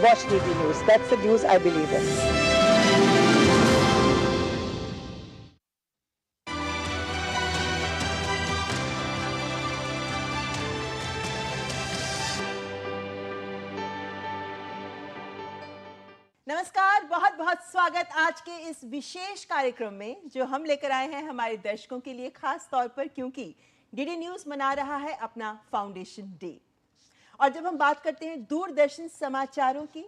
watch DD News. That's the news I believe in. नमस्कार, बहुत बहुत स्वागत आज के इस विशेष कार्यक्रम में जो हम लेकर आए हैं हमारे दर्शकों के लिए, खास तौर पर क्योंकि डीडी न्यूज़ मना रहा है अपना फाउंडेशन डे। और जब हम बात करते हैं दूरदर्शन समाचारों की,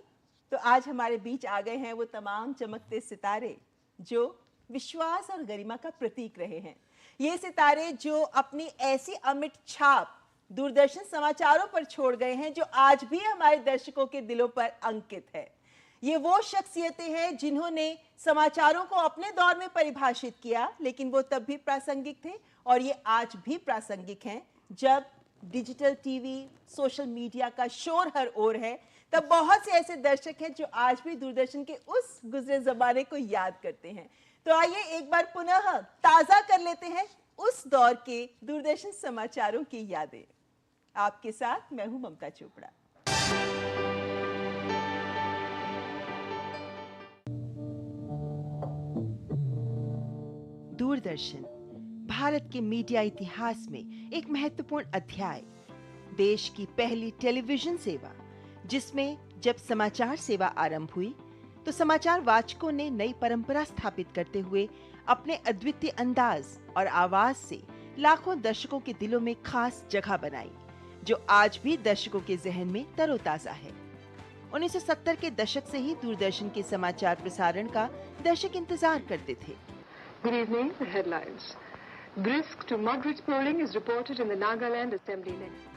तो आज हमारे बीच आ गए हैं वो तमाम चमकते सितारे जो विश्वास और गरिमा का प्रतीक रहे हैं। ये सितारे जो अपनी ऐसी अमिट छाप दूरदर्शन समाचारों पर छोड़ गए हैं जो आज भी हमारे दर्शकों के दिलों पर अंकित है। ये वो शख्सियतें हैं जिन्होंने समाचारों को अपने दौर में परिभाषित किया, लेकिन वो तब भी प्रासंगिक थे और ये आज भी प्रासंगिक हैं। जब डिजिटल टीवी, सोशल मीडिया का शोर हर ओर है, तब बहुत से ऐसे दर्शक हैं जो आज भी दूरदर्शन के उस गुजरे जमाने को याद करते हैं। तो आइए एक बार पुनः ताज़ा कर लेते हैं उस दौर के दूरदर्शन समाचारों की यादें। आपके साथ मैं हूं ममता चोपड़ा। दूरदर्शन भारत के मीडिया इतिहास में एक महत्वपूर्ण अध्याय, देश की पहली टेलीविजन सेवा, जिसमें जब समाचार सेवा आरंभ हुई तो समाचार वाचकों ने नई परंपरा स्थापित करते हुए अपने अद्वितीय अंदाज और आवाज से लाखों दर्शकों के दिलों में खास जगह बनाई, जो आज भी दर्शकों के जहन में तरोताजा है। 1970 के दशक से ही दूरदर्शन के समाचार प्रसारण का दर्शक इंतजार करते थे। Good evening. The headlines. Brisk to moderate polling is reported in the Nagaland Assembly election.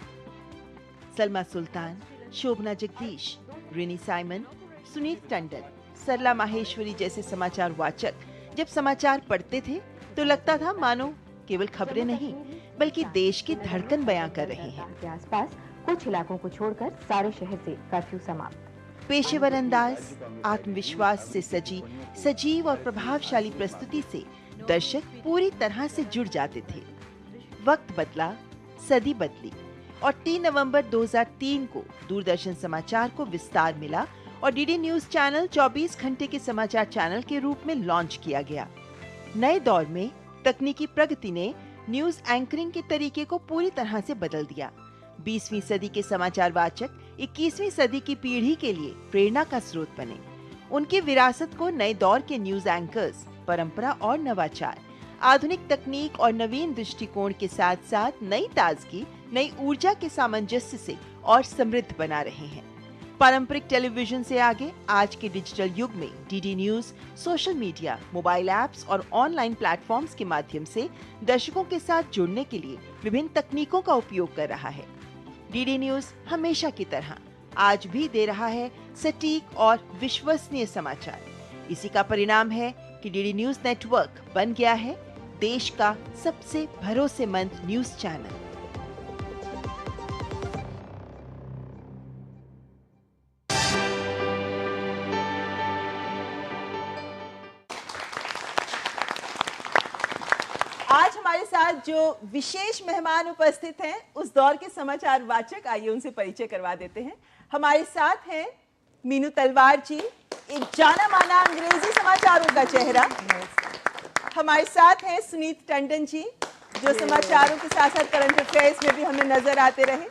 Salma Sultan, Shobhana Jagdish, Rini Simon, Suneet Tandon, Sarla Maheshwari जैसे समाचार वाचक जब समाचार पढ़ते थे तो लगता था मानो केवल खबरें नहीं बल्कि देश की धड़कन बयां कर रहे हैं। के आसपास कुछ इलाकों को छोड़कर सारे शहर से कर्फ्यू समाप्त। पेशेवर अंदाज, आत्मविश्वास से सजी सजीव और प्रभावशाली प्रस्तुति से दर्शक पूरी तरह से जुड़ जाते थे। वक्त बदला, सदी बदली और 3 नवंबर 2003 को दूरदर्शन समाचार को विस्तार मिला और डीडी न्यूज चैनल 24 घंटे के समाचार चैनल के रूप में लॉन्च किया गया। नए दौर में तकनीकी प्रगति ने न्यूज एंकरिंग के तरीके को पूरी तरह से बदल दिया। 20वीं सदी के समाचार वाचक 21वीं सदी की पीढ़ी के लिए प्रेरणा का स्रोत बने। उनकी विरासत को नए दौर के न्यूज एंकर्स, परंपरा और नवाचार, आधुनिक तकनीक और नवीन दृष्टिकोण के साथ साथ नई ताजगी, नई ऊर्जा के सामंजस्य से और समृद्ध बना रहे हैं। पारंपरिक टेलीविजन से आगे आज के डिजिटल युग में DD news social media, mobile apps और ऑनलाइन प्लेटफॉर्म्स के माध्यम से दर्शकों के साथ जुड़ने के लिए विभिन्न तकनीकों का उपयोग कर रहा है। डीडी न्यूज हमेशा की तरह आज भी दे रहा है सटीक और विश्वसनीय समाचार। इसी का परिणाम है कि डीडी न्यूज नेटवर्क बन गया है देश का सबसे भरोसेमंद न्यूज चैनल। आज हमारे साथ जो विशेष मेहमान उपस्थित हैं, उस दौर के समाचार वाचक, आइए उनसे परिचय करवा देते हैं। हमारे साथ हैं मीनू तलवार जी, एक जाना माना अंग्रेजी समाचारों का चेहरा। हमारे साथ हैं सुनीत टंडन जी, जो समाचारों के साथ साथ करंट अफेयर्स में भी हमें नजर आते रहे।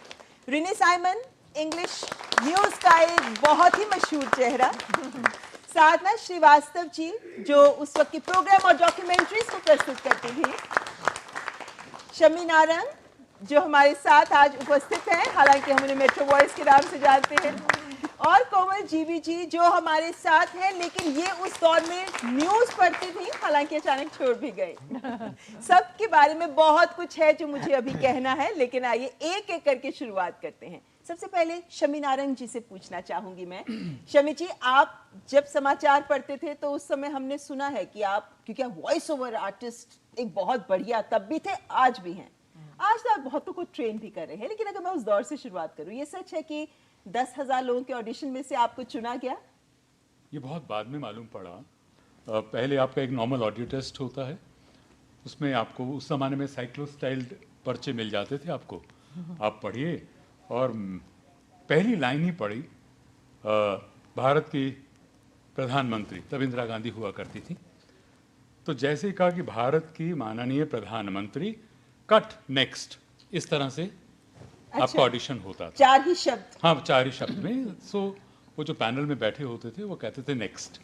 रिनी साइमन, इंग्लिश न्यूज का एक बहुत ही मशहूर चेहरा। साधना श्रीवास्तव जी, जो उस वक्त की प्रोग्राम और डॉक्यूमेंट्रीज को प्रस्तुत करती थी। शमी नारंग, जो हमारे साथ आज उपस्थित हैं, हालांकि हम उन्हें मेट्रो वॉइस के नाम से जानते हैं। और कोमल जीवी जी, जो हमारे साथ हैं, लेकिन ये उस दौर में न्यूज पढ़ती थी, हालांकि अचानक छोड़ भी गए। सबके बारे में बहुत कुछ है जो मुझे अभी कहना है, लेकिन आइए एक एक करके शुरुआत करते हैं। सबसे पहले शमी नारंग जी से पूछना चाहूंगी मैं। शमी जी, आप जब समाचार पढ़ते थे तो उस समय हमने सुना है कि आप, क्योंकि आप वॉइस ओवर आर्टिस्ट एक बहुत बढ़िया तब भी थे, आज भी हैं। आज तो आप बहुतों को ट्रेन भी कर रहे हैं, लेकिन अगर मैं उस दौर से शुरुआत करूं, ये सच है कि 10,000 लोगों के ऑडिशन में से आपको चुना गया? ये बहुत बाद में मालूम पड़ा। पहले आपका एक नॉर्मल ऑडियो टेस्ट होता है, उसमें आपको उस ज़माने में साइक्लोस्टाइल्ड पर्चे मिल जाते थे आपको, आप पढ़िए और पहली लाइन ही पढ़ी, भारत की प्रधानमंत्री तब इंदिरा गांधी हुआ करती थी, तो जैसे ही कहा कि भारत की माननीय प्रधानमंत्री कट नेक्स्ट, इस तरह से आपका ऑडिशन होता था। 4 ही शब्द। हाँ, 4 ही शब्द में। सो वो जो पैनल में बैठे होते थे वो कहते थे नेक्स्ट।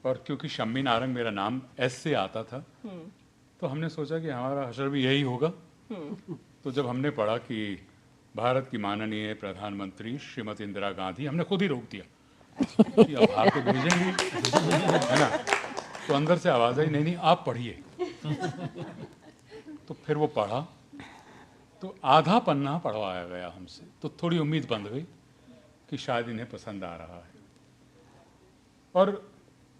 और क्योंकि शम्मी नारंग मेरा नाम एस से आता था, तो हमने सोचा कि हमारा हशर भी यही होगा। तो जब हमने पढ़ा कि भारत की माननीय प्रधानमंत्री श्रीमती इंदिरा गांधी, हमने खुद ही रोक दिया कि अब बाहर तो भेजेंगे, है ना। तो अंदर से आवाज़ आई, नहीं आप पढ़िए। तो फिर वो पढ़ा, तो आधा पन्ना पढ़वाया गया हमसे, तो थोड़ी उम्मीद बंध गई कि शायद इन्हें पसंद आ रहा है। और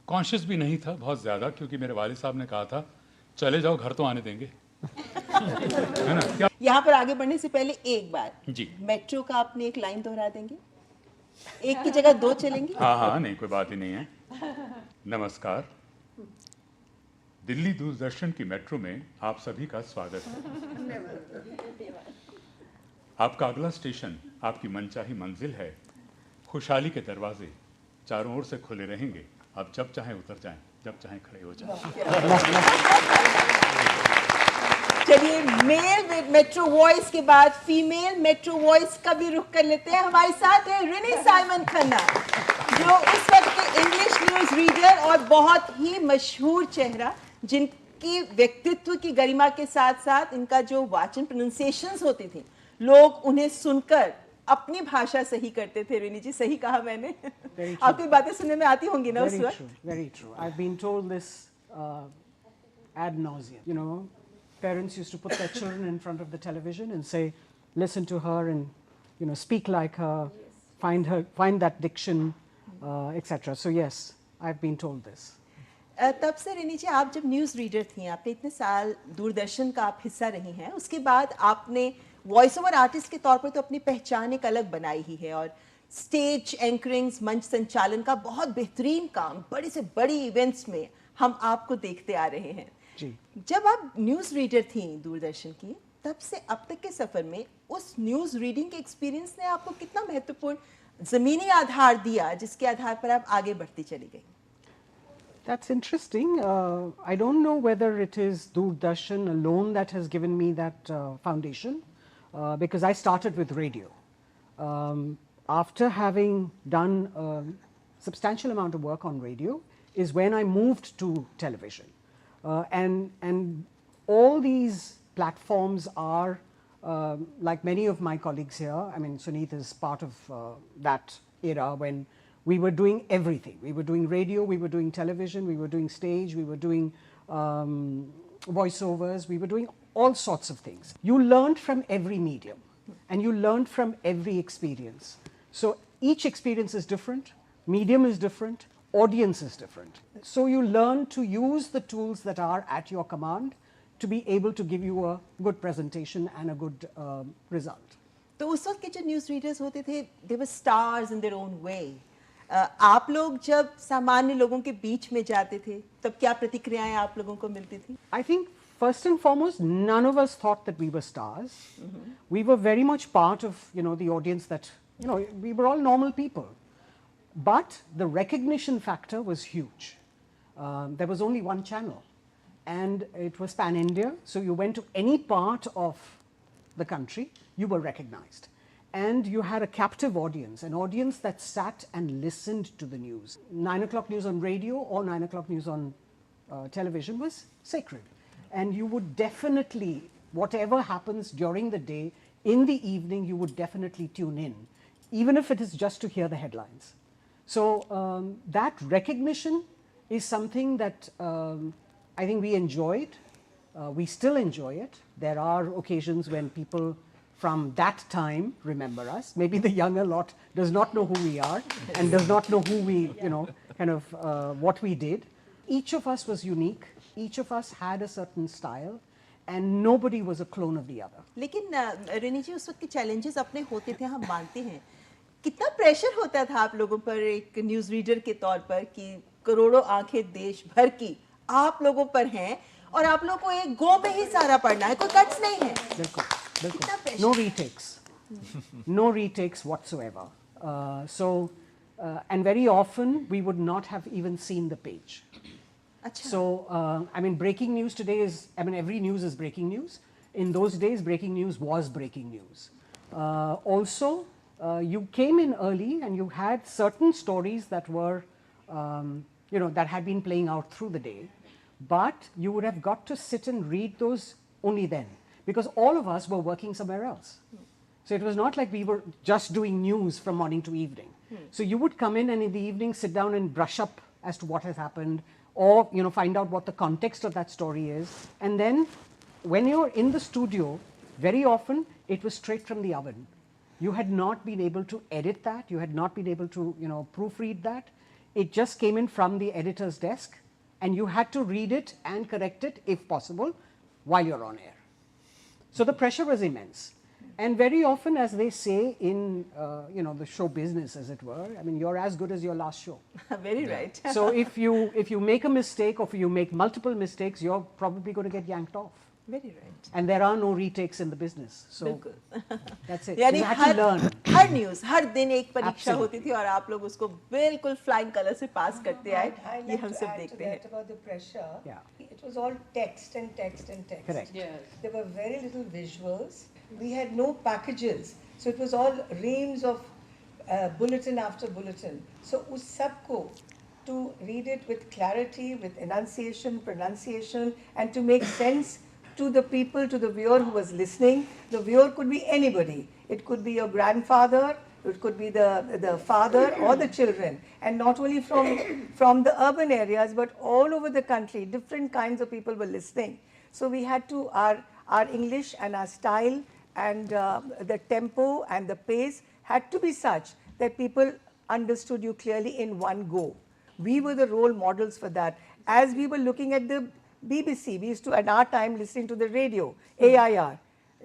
कॉन्शियस भी नहीं था बहुत ज़्यादा, क्योंकि मेरे वालिद साहब ने कहा था चले जाओ, घर तो आने देंगे, है ना। क्या यहाँ पर आगे बढ़ने से पहले एक बार जी, मेट्रो का आपने एक लाइन दोहरा देंगे, एक की जगह 2 चलेंगे। हाँ, नहीं कोई बात ही नहीं है। नमस्कार, दिल्ली दूरदर्शन की मेट्रो में आप सभी का स्वागत है। आपका अगला स्टेशन आपकी मनचाही मंजिल है। खुशहाली के दरवाजे चारों ओर से खुले रहेंगे, आप जब चाहें उतर जाएं, जब चाहें खड़े हो जाएं। चलिए, मेल मेट्रो वॉइस के बाद फीमेल मेट्रो वॉइस का भी रुख कर लेते हैं। हमारे साथ है रिनी साइमन खन्ना, जो इस वक्त के इंग्लिश न्यूज रीडर और बहुत ही मशहूर चेहरा, जिनकी व्यक्तित्व की गरिमा के साथ साथ इनका जो वाचन प्रोनाउंसिएशंस होते थे, लोग उन्हें सुनकर अपनी भाषा सही करते थे। रिनी जी, सही कहा मैंने? आपकी बातें सुनने में आती होंगी ना उस वक्त? Very true. I've been told this ad nauseum. You know, parents used to put their children in front of the television and say, listen to her and, you know, speak like her, find that diction, etc. So yes, I've been told this. तब से रिनी जी, आप जब news reader थी, आपने इतने साल दूरदर्शन का आप हिस्सा रही हैं, उसके बाद आपने वॉइस ओवर आर्टिस्ट के तौर पर तो अपनी पहचान एक अलग बनाई ही है, और स्टेज एंकरिंग्स, मंच संचालन का बहुत बेहतरीन काम बड़ी से बड़ी इवेंट्स में हम आपको देखते आ रहे हैं जी। जब आप न्यूज़ रीडर थी दूरदर्शन की, तब से अब तक के सफ़र में उस न्यूज़ रीडिंग के एक्सपीरियंस ने आपको कितना महत्वपूर्ण ज़मीनी आधार दिया, जिसके आधार पर आप आगे बढ़ती चली गई? That's interesting. I don't know whether it is Doordarshan alone that has given me that foundation, because I started with radio. After having done a substantial amount of work on radio is when I moved to television. And all these platforms are, like many of my colleagues here, I mean, Suneet is part of that era when we were doing everything. We were doing radio, we were doing television, we were doing stage, we were doing voiceovers, we were doing all sorts of things. You learned from every medium and you learned from every experience. So each experience is different, medium is different, audience is different. So you learn to use the tools that are at your command to be able to give you a good presentation and a good result. तो उस वक्त के जो news readers होते थे, they were stars in their own way. आप लोग जब सामान्य लोगों के बीच में जाते थे, तब क्या प्रतिक्रियाएं आप लोगों को मिलती थी? I think first and foremost, none of us thought that we were stars. We were very much part of, you know, the audience that, you know, we were all normal people. But the recognition factor was huge. There was only one channel and it was pan-India. So you went to any part of the country, you were recognized. And you had a captive audience, an audience that sat and listened to the news. 9 o'clock news on radio or 9 o'clock news on television was sacred. And you would definitely, whatever happens during the day, in the evening, you would definitely tune in, even if it is just to hear the headlines. So that recognition is something that I think we enjoyed. We still enjoy it. There are occasions when people from that time remember us. Maybe the younger lot does not know who we are and does not know who we, you know, kind of what we did. Each of us was unique. Each of us had a certain style and nobody was a clone of the other. लेकिन रिनी जी, उस वक्त के challenges अपने होते थे, हम मानते हैं। कितना प्रेशर होता था आप लोगों पर एक न्यूज़ रीडर के तौर पर कि करोड़ों आंखें देश भर की आप लोगों पर हैं और आप लोगों को एक गो में ही सारा पढ़ना है, कोई कट्स नहीं है? बिल्कुल, बिल्कुल. No retakes. No retakes whatsoever. So and very often we would not have even seen the page. अच्छा. So, I mean, breaking news today is, I mean, every news is breaking news. In those days, breaking news was breaking news. Also, you came in early and you had certain stories that were, you know, that had been playing out through the day, but you would have got to sit and read those only then, because all of us were working somewhere else. So it was not like we were just doing news from morning to evening. So you would come in and in the evening sit down and brush up as to what has happened, or, you know, find out what the context of that story is. And then when you're in the studio, very often it was straight from the oven. You had not been able to edit that. You had not been able to, you know, proofread that. It just came in from the editor's desk, and you had to read it and correct it, if possible, while you're on air. So the pressure was immense. And very often, as they say in, you know, the show business, as it were, I mean, you're as good as your last show. Very right. So if you make a mistake, or if you make multiple mistakes, you're probably going to get yanked off. Very right. And there are no retakes in the business. So बिल्कुल. that's it. यानी You had to learn. हर news हर दिन एक परीक्षा Absolutely. होती थी और आप लोग उसको बिल्कुल फ्लाइंग कलर से पास करते आए. I'd ये like हम to सब add to देखते हैं. that about the pressure. Yeah. It was all text and text and text. Correct. There were very little visuals. We had no packages. So it was all reams of bulletin after bulletin. So us sabko, to read it with clarity, with enunciation, pronunciation, and to make sense to the people, to the viewer who was listening. The viewer could be anybody. It could be your grandfather, it could be the father or the children, and not only from the urban areas, but all over the country, different kinds of people were listening. So we had to, our English and our style and the tempo and the pace had to be such that people understood you clearly in one go. We were the role models for that. As we were looking at the BBC, we used to, at our time, listening to the radio, AIR,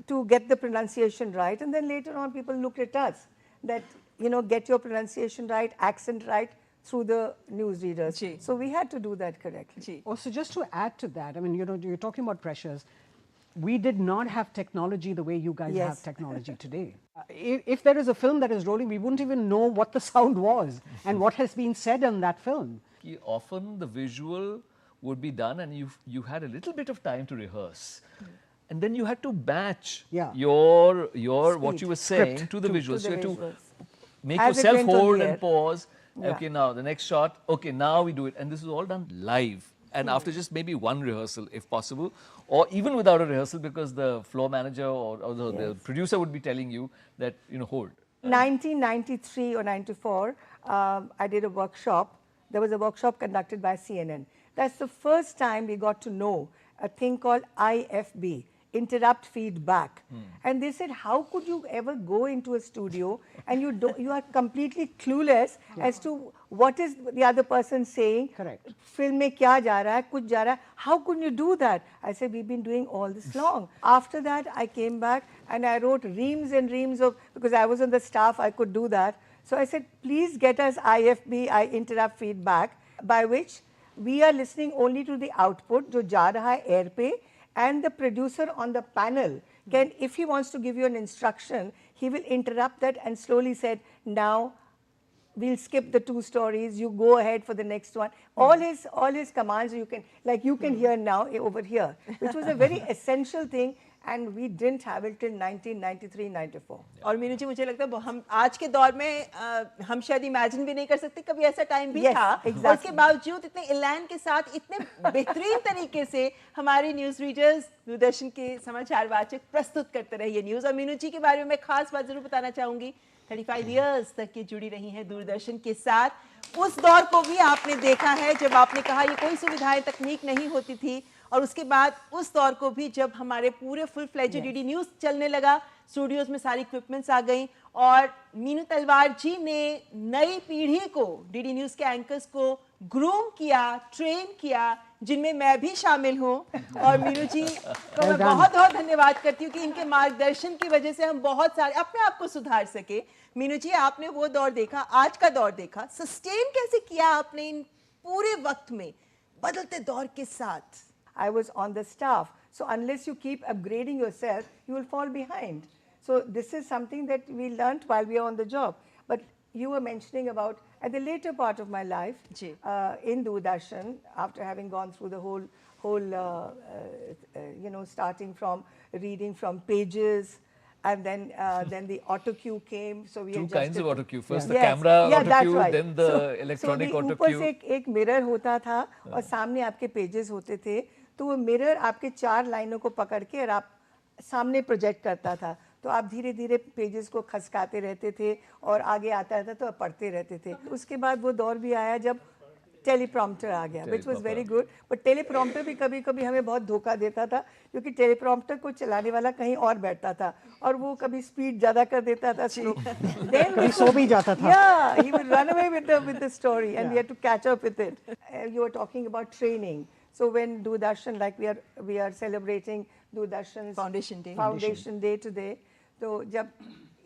to get the pronunciation right. And then later on, people looked at us, that, you know, get your pronunciation right, accent right, through the newsreaders. Ji. So we had to do that correctly. Ji. Also, just to add to that, I mean, you know, you're talking about pressures. We did not have technology the way you guys Yes. have technology today. If there is a film that is rolling, we wouldn't even know what the sound was and what has been said in that film. Often the visual would be done and you had a little bit of time to rehearse. And then you had to match Yeah. your what Speed. you were saying Script to the visuals. the you had to visuals. make As it yourself went on hold the and air. pause. Yeah. Okay, now the next shot. Okay, now we do it. And this is all done live. And after just maybe one rehearsal, if possible, or even without a rehearsal, because the floor manager or the producer would be telling you that, you know, hold. 1993 or 94, I did a workshop. There was a workshop conducted by CNN. That's the first time we got to know a thing called IFB, interrupt feedback. And they said, how could you ever go into a studio and you are completely clueless as to what is the other person saying? Correct. Film mein kya ja raha hai, kuch ja raha hai. How could you do that? I said, we've been doing all this long. After that, I came back and I wrote reams and reams of, because I was on the staff, I could do that. So I said, please get us IFB, interrupt feedback, by which we are listening only to the output, jo ja raha hai air pe, and the producer on the panel can, if he wants to give you an instruction, he will interrupt that and slowly said, now we'll skip the two stories, you go ahead for the next one. All his commands you can, like you can hear now over here, which was a very essential thing, and we didn't have it till 1993-94. और मीनू जी, मुझे लगता है हम आज के दौर में हम शायद इमेजिन भी नहीं कर सकते, कभी ऐसा टाइम भी Yes, था, exactly. और उसके बावजूद इतने एलान के साथ इतने बेहतरीन तरीके से हमारे न्यूज रीडर्स, दूरदर्शन के समाचार वाचक प्रस्तुत करते रहे ये न्यूज. और मीनू जी के बारे में मैं खास बात जरूर बताना चाहूंगी, 35 इयर्स तक ये जुड़ी रही हैं दूरदर्शन के साथ. उस दौर को भी आपने देखा है जब आपने कहा ये कोई सुविधाएं, तकनीक नहीं होती थी, और उसके बाद उस दौर को भी जब हमारे पूरे फुल फ्लेज डीडी न्यूज़ चलने लगा, स्टूडियोज में सारी इक्विपमेंट्स आ गई, और मीनू तलवार जी ने नई पीढ़ी को, डीडी न्यूज़ के एंकर्स को ग्रूम किया, ट्रेन किया, जिनमें मैं भी शामिल हूँ. और मीनू जी को मैं बहुत बहुत धन्यवाद करती हूँ कि इनके मार्गदर्शन की वजह से हम बहुत सारे अपने आप को सुधार सके. मीनू जी, आपने वो दौर देखा, आज का दौर देखा, सस्टेन कैसे किया आपने इन पूरे वक्त में बदलते दौर के साथ? I was on the staff. So unless you keep upgrading yourself, you will fall behind. So this is something that we learnt while we are on the job. But you were mentioning about At the later part of my life, ji. in Doordarshan, after having gone through the whole starting from reading from pages, and then the auto cue came. So we Two adjusted kinds of to- auto cue. First the Yes. camera Yeah, auto that's cue, right. then the So electronic the auto ऊपर cue. से एक mirror होता था और सामने आपके pages होते थे, तो वो मिरर आपके 4 लाइनों को पकड़ के और आप सामने प्रोजेक्ट करता था, तो आप धीरे धीरे पेजेस को खसकाते रहते थे और आगे आता रहता तो आप पढ़ते रहते थे. उसके बाद वो दौर भी आया जब टेलीप्रॉम्प्टर आ गया, which was very good. But teleprompter भी कभी कभी हमें बहुत धोखा देता था, क्योंकि टेलीप्रॉम्प्टर को चलाने वाला कहीं और बैठता था और वो कभी स्पीड ज़्यादा कर देता था, कभी सो भी जाता था. Yeah, he would run away with the story, and we had to catch up with it. You were talking about training. So when Doordarshan, like we are celebrating Doordarshan's Foundation Day today. तो जब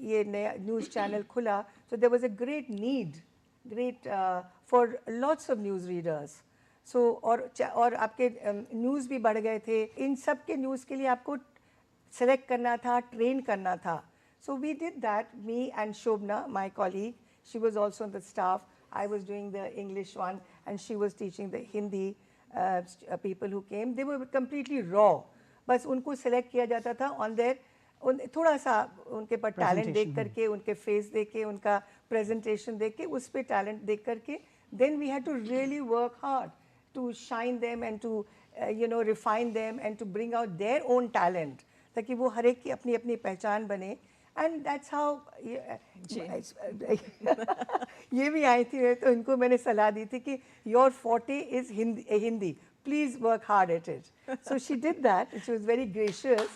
ये नया news channel खुला, so there was a great need, for lots of news readers. So और आपके news भी बढ़ गए थे. इन सब के न्यूज़ के लिए आपको सेलेक्ट करना था, ट्रेन करना था. So we did that, me and Shobna, my colleague. She was also on the staff. I was doing the English one, and she was teaching the Hindi people who came. They were completely raw. बस उनको select किया जाता था on their थोड़ा सा उनके पर talent देख करके, उनके फेस देख के, उनका प्रेजेंटेशन देख के, उस पे टैलेंट देख करके, then we had to really work hard to shine them and to refine them and to bring out their own talent, ताकि वो हर एक की अपनी अपनी पहचान बने. And that's how ये भी आई थी, तो इनको मैंने सलाह दी थी कि your forte is Hindi. Please work hard at it. So she did that, and she was very gracious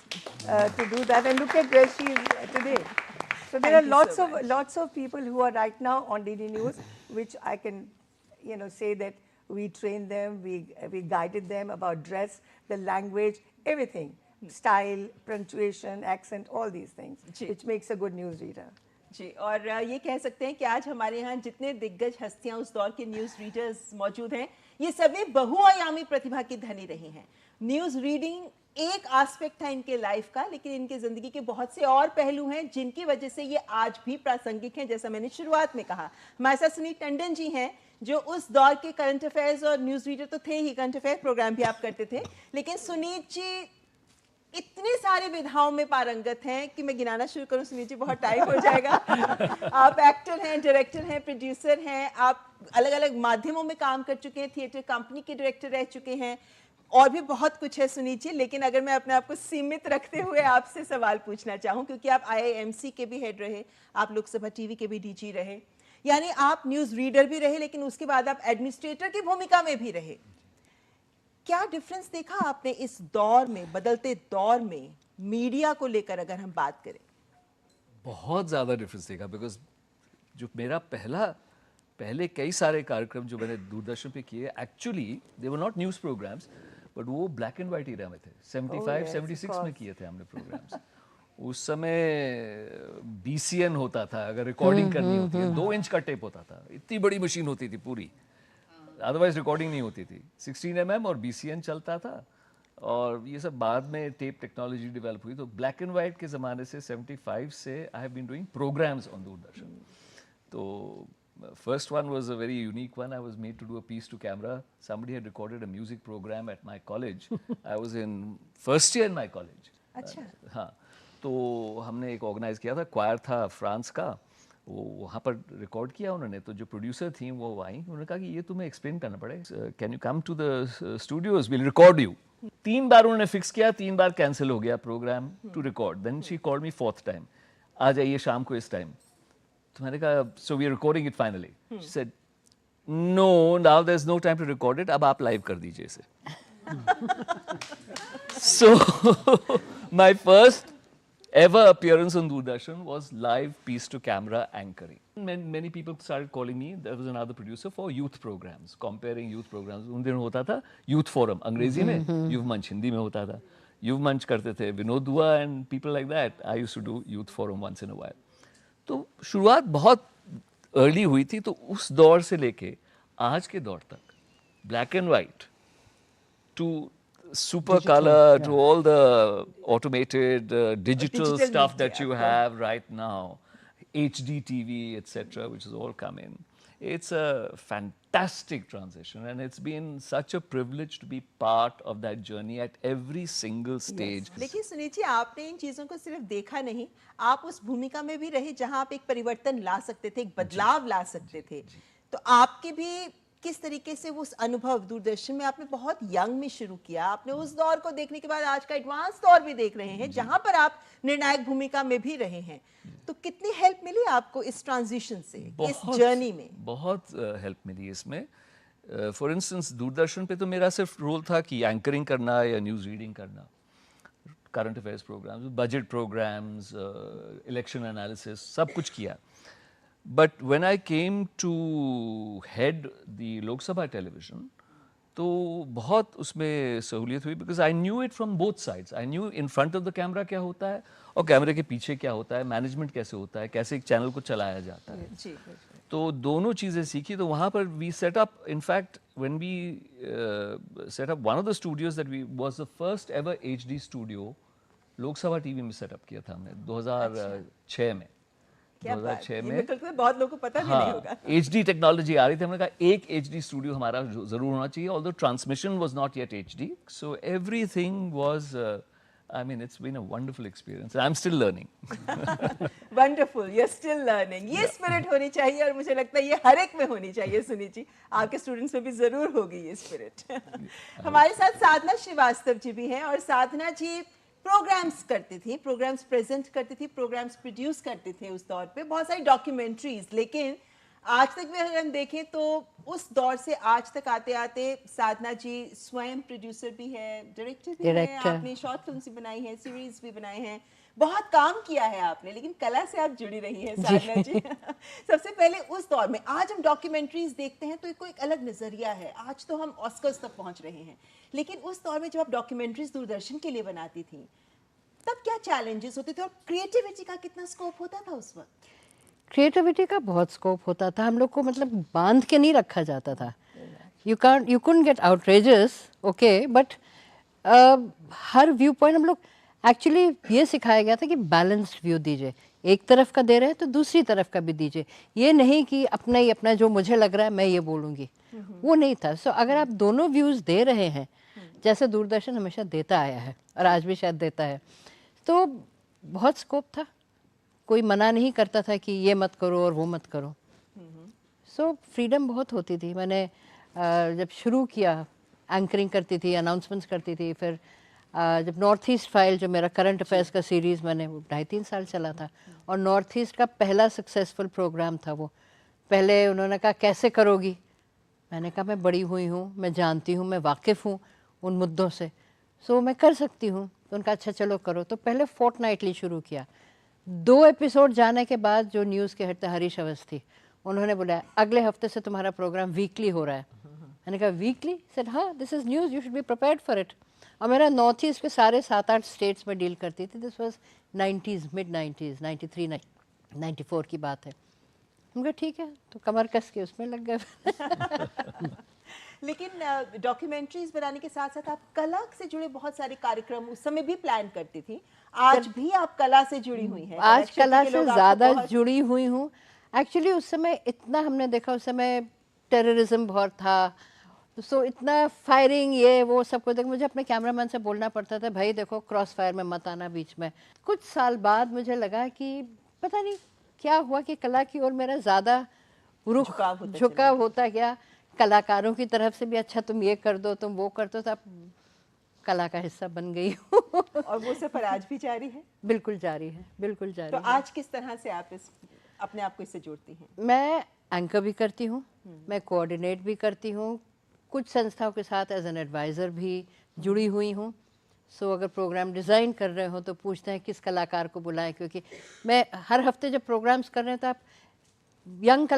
to do that. And look at where she is today. So there are lots of people who are right now on DD News, which I can, say that we trained them, we guided them about dress, the language, everything, style, punctuation, accent, all these things, which makes a good news reader. जी, और ये कह सकते हैं कि आज हमारे यहाँ जितने दिग्गज हस्तियाँ उस दौर के न्यूज़ रीडर्स मौजूद हैं, ये सभी बहुआयामी प्रतिभा की धनी रही हैं. न्यूज़ रीडिंग एक एस्पेक्ट था इनके लाइफ का, लेकिन इनके ज़िंदगी के बहुत से और पहलू हैं जिनकी वजह से ये आज भी प्रासंगिक हैं. जैसा मैंने शुरुआत में कहा, हमारे साथ सुनीत टंडन जी हैं, जो उस दौर के करंट अफेयर्स और न्यूज़ रीडर तो थे ही, करंट अफेयर प्रोग्राम भी आप करते थे, लेकिन सुनीत जी इतने सारे विधाओं में पारंगत हैं कि मैं गिनाना शुरू करूं सुनीत जी, बहुत टाइम हो जाएगा. आप एक्टर हैं, डायरेक्टर हैं, प्रोड्यूसर हैं, आप अलग अलग माध्यमों में काम कर चुके हैं, थिएटर कंपनी के डायरेक्टर रह चुके हैं, और भी बहुत कुछ है सुनीत जी. लेकिन अगर मैं अपने आप को सीमित रखते हुए आपसे सवाल पूछना चाहूँ, क्योंकि आप IIMC के भी हेड रहे, आप लोकसभा टीवी के भी DG रहे, यानी आप न्यूज़ रीडर भी रहे, लेकिन उसके बाद आप एडमिनिस्ट्रेटर की भूमिका में भी रहे. क्या डिफरेंस देखा आपने इस दौर में, बदलते दौर में मीडिया को लेकर अगर हम बात करें? बहुत ज़्यादा डिफरेंस देखा, बिकॉज जो मेरा पहले कई सारे कार्यक्रम जो मैंने दूरदर्शन पे किए, actually they were not news programmes, but वो ब्लैक एंड वाइट एरा में थे. 75-76 में किए थे हमने प्रोग्राम्स. उस समय BCN होता था, अगर रिकॉर्डिंग करनी होती है 2 इंच का टेप होता था, इतनी बड़ी मशीन होती थी पूरी, अदरवाइज रिकॉर्डिंग नहीं होती थी. 16mm और BCN चलता था, और ये सब बाद में टेप टेक्नोलॉजी डेवलप हुई. तो ब्लैक एंड वाइट के ज़माने से 75 से I have been doing programmes on Doordarshan. तो first one was a very unique one. I was made to do a piece to camera. Somebody had recorded a music program at my college. I was in first year in my college. अच्छा. हाँ, तो हमने एक organise किया था, क्वायर था France का, वो वहाँ पर रिकॉर्ड किया उन्होंने. तो जो प्रोड्यूसर थी वो आई, उन्होंने कहा कि ये तुम्हें एक्सप्लेन करना पड़ेगा, can you come to the studios, will record you. 3 बार उन्होंने फिक्स किया, 3 बार कैंसिल हो गया program to record. Then she called me 4th time, आ जाइए शाम को इस टाइम. तो मैंने कहा so we are recording it finally. She said no, now there is no time to record it, अब आप लाइव कर दीजिए इसे. So my first ever appearance on Doordarshan was live piece to camera anchoring. Many people started calling me. There was another producer for youth programs, comparing youth programs. उन दिनों होता था youth forum अंग्रेजी में, युव मंच हिंदी में होता था. युव मंच करते थे विनोद दुआ and people like that. I used to do youth forum once in a while. तो शुरुआत बहुत अर्ली हुई थी. तो उस दौर से लेके आज के दौर तक, black and white to super digital, color, yeah, to all the automated digital stuff media, that you have right now, HD TV, etc., which has all come in. It's a fantastic transition, and it's been such a privilege to be part of that journey at every single stage. लेकिन सुनीति, आपने इन चीजों को सिर्फ देखा नहीं, आप उस भूमिका में भी रहे जहां आप एक परिवर्तन ला सकते थे, एक बदलाव ला सकते थे। तो आपके भी किस तरीके से वो अनुभव, दूरदर्शन में आपने बहुत यंग में शुरू किया, आपने उस दौर को देखने के बाद आज का एडवांस दौर भी देख रहे हैं जहां पर आप निर्णायक भूमिका में भी रहे हैं, तो कितनी हेल्प मिली आपको इस ट्रांजिशन से, इस जर्नी में? बहुत हेल्प मिली इसमें। फॉर इंस्टेंस दूरदर्शन पे तो मेरा सिर्फ रोल था कि एंकरिंग करना या न्यूज़ रीडिंग करना, current affairs programmes, budget programmes, election analysis, सब कुछ किया। But when I came to head the Lok Sabha television, तो बहुत उसमें सहूलियत हुई, because I knew it from both sides. I knew in front of the camera क्या होता है और कैमरे के पीछे क्या होता है, मैनेजमेंट कैसे होता है, कैसे एक चैनल को चलाया जाता है। जी, तो दोनों चीज़ें सीखी। तो वहाँ पर we set up, in fact, when we set up one of the studios that we was the first ever HD studio, लोक सभा टीवी में सेटअप किया था हमने 2006 में। क्या 2006 में तो बहुत लोगों को पता भी नहीं होगा। HD टेक्नोलॉजी आ रही थी, हमने कहा एक HD स्टूडियो हमारा जरूर होना चाहिए, although transmission was not yet HD, so everything was, I mean, it's been a wonderful experience. I'm still learning. Wonderful, you're still learning. ये स्पिरिट होनी चाहिए और मुझे लगता है ये हर एक में होनी चाहिए। सुनीति, आपके स्टूडेंट्स में भी जरूर होगी ये स्पिरिट। हमारे साथ साधना श्रीवास्तव जी भी हैं, और साधना जी प्रोग्राम्स करती थी, प्रोग्राम्स प्रेजेंट करती थी, प्रोग्राम्स प्रोड्यूस करते थे उस दौर पे, बहुत सारी डॉक्यूमेंट्रीज। लेकिन आज तक भी अगर हम देखें तो उस दौर से आज तक आते आते साधना जी स्वयं प्रोड्यूसर भी है, डायरेक्टर भी है, आपने शॉर्ट फिल्म्स भी बनाई हैं, सीरीज भी बनाए हैं, बहुत काम किया है आपने, लेकिन कला से आप जुड़ी रही हैं साधना जी। सबसे पहले उस दौर में, आज हम डॉक्यूमेंट्रीज देखते हैं तो एक अलग नजरिया है, आज तो हम ऑस्कर्स तक पहुंच रहे हैं, लेकिन उस दौर में जब आप डॉक्यूमेंट्रीज दूरदर्शन के लिए बनाती थी तब क्या चैलेंजेस होते थे और क्रिएटिविटी का कितना स्कोप होता था उस वक्त? क्रिएटिविटी का बहुत स्कोप होता था, हम लोग को मतलब बांध के नहीं रखा जाता था। You couldn't get outrageous, okay, but her view point हम लोग एक्चुअली ये सिखाया गया था कि बैलेंस्ड व्यू दीजिए, एक तरफ का दे रहे हैं तो दूसरी तरफ का भी दीजिए, ये नहीं कि अपना ही अपना जो मुझे लग रहा है मैं ये बोलूँगी, वो नहीं था। सो अगर आप दोनों व्यूज़ दे रहे हैं, जैसे दूरदर्शन हमेशा देता आया है और आज भी शायद देता है, तो बहुत स्कोप था, कोई मना नहीं करता था कि ये मत करो और वो मत करो। सो फ्रीडम बहुत होती थी। मैंने जब शुरू किया एंकरिंग करती थी, अनाउंसमेंट्स करती थी, फिर जब नॉर्थ ईस्ट फाइल जो मेरा करंट अफेयर्स का सीरीज़ मैंने 2.5-3 साल चला था, और नॉर्थ ईस्ट का पहला सक्सेसफुल प्रोग्राम था वो। पहले उन्होंने कहा कैसे करोगी, मैंने कहा मैं बड़ी हुई हूँ, मैं जानती हूँ, मैं वाकिफ़ हूँ उन मुद्दों से, सो मैं कर सकती हूँ। तो उनका अच्छा चलो करो। तो पहले फोर्टनाइटली शुरू किया। 2 एपिसोड जाने के बाद जो न्यूज़ के हेड थे हरीश अवस्थी, उन्होंने बोला अगले हफ्ते से तुम्हारा प्रोग्राम वीकली हो रहा है। मैंने कहा वीकली? सेड हाँ, this is news, you should be prepared for it. और मेरा नॉर्थ ईस्ट के सारे 7-8 स्टेट्स में डील करती थी। This was 90s, mid 90s, 93, 94 की बात है। हम कहा ठीक है, तो कमर कस के उसमें लग गए। लेकिन डॉक्यूमेंट्रीज बनाने के साथ साथ आप कला से जुड़े बहुत सारे कार्यक्रम उस समय भी प्लान करती थी। आज भी आप कला से जुड़ी हुई हैं? आज कला से ज़्यादा जुड़ी हुई हूँ। एक्चुअली उस समय इतना हमने देखा, उस समय टेररिज्म बहुत था, सो इतना फायरिंग ये वो सब कुछ। मुझे अपने कैमरामैन से बोलना पड़ता था भाई देखो क्रॉस फायर में मत आना बीच में। कुछ साल बाद मुझे लगा कि पता नहीं क्या हुआ कि कला की ओर मेरा ज़्यादा रुख झुकाव होता गया। कलाकारों की तरफ से भी अच्छा तुम ये कर दो, तुम वो कर दो, तो अब कला का हिस्सा बन गई हूँ। और वो सफर आज भी जारी है? बिल्कुल जारी है, बिल्कुल जारी तो है। आज किस तरह से आप अपने आप को इससे जोड़ती हैं? मैं एंकर भी करती हूँ, मैं कोऑर्डिनेट भी करती हूँ, कुछ संस्थाओं के साथ एज एन एडवाइज़र भी जुड़ी हुई हूँ। सो अगर प्रोग्राम डिज़ाइन कर रहे हो तो पूछते हैं किस कलाकार को बुलाएं, क्योंकि मैं हर हफ्ते जब प्रोग्राम्स कर रहे हैं तो आप यंग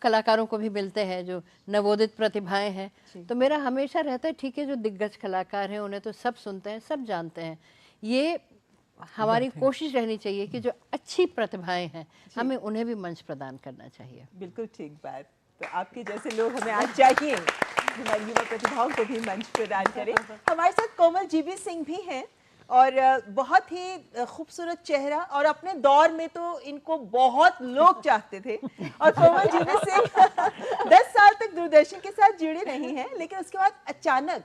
कलाकारों को भी मिलते हैं जो नवोदित प्रतिभाएं हैं। तो मेरा हमेशा रहता है ठीक है, जो दिग्गज कलाकार हैं उन्हें तो सब सुनते हैं, सब जानते हैं। ये हमारी कोशिश रहनी चाहिए कि जो अच्छी प्रतिभाएं हैं हमें उन्हें भी मंच प्रदान करना चाहिए। बिल्कुल ठीक बात। तो आपके जैसे लोग हमें आज चाहिए, हमारी युवा प्रतिभाओं को भी मंच प्रदान करें। हमारे साथ कोमल जीबी सिंह भी हैं, और बहुत ही खूबसूरत चेहरा, और अपने दौर में तो इनको बहुत लोग चाहते थे। और कोमल जीवन सिंह 10 साल तक दूरदर्शन के साथ जुड़े नहीं हैं, लेकिन उसके बाद अचानक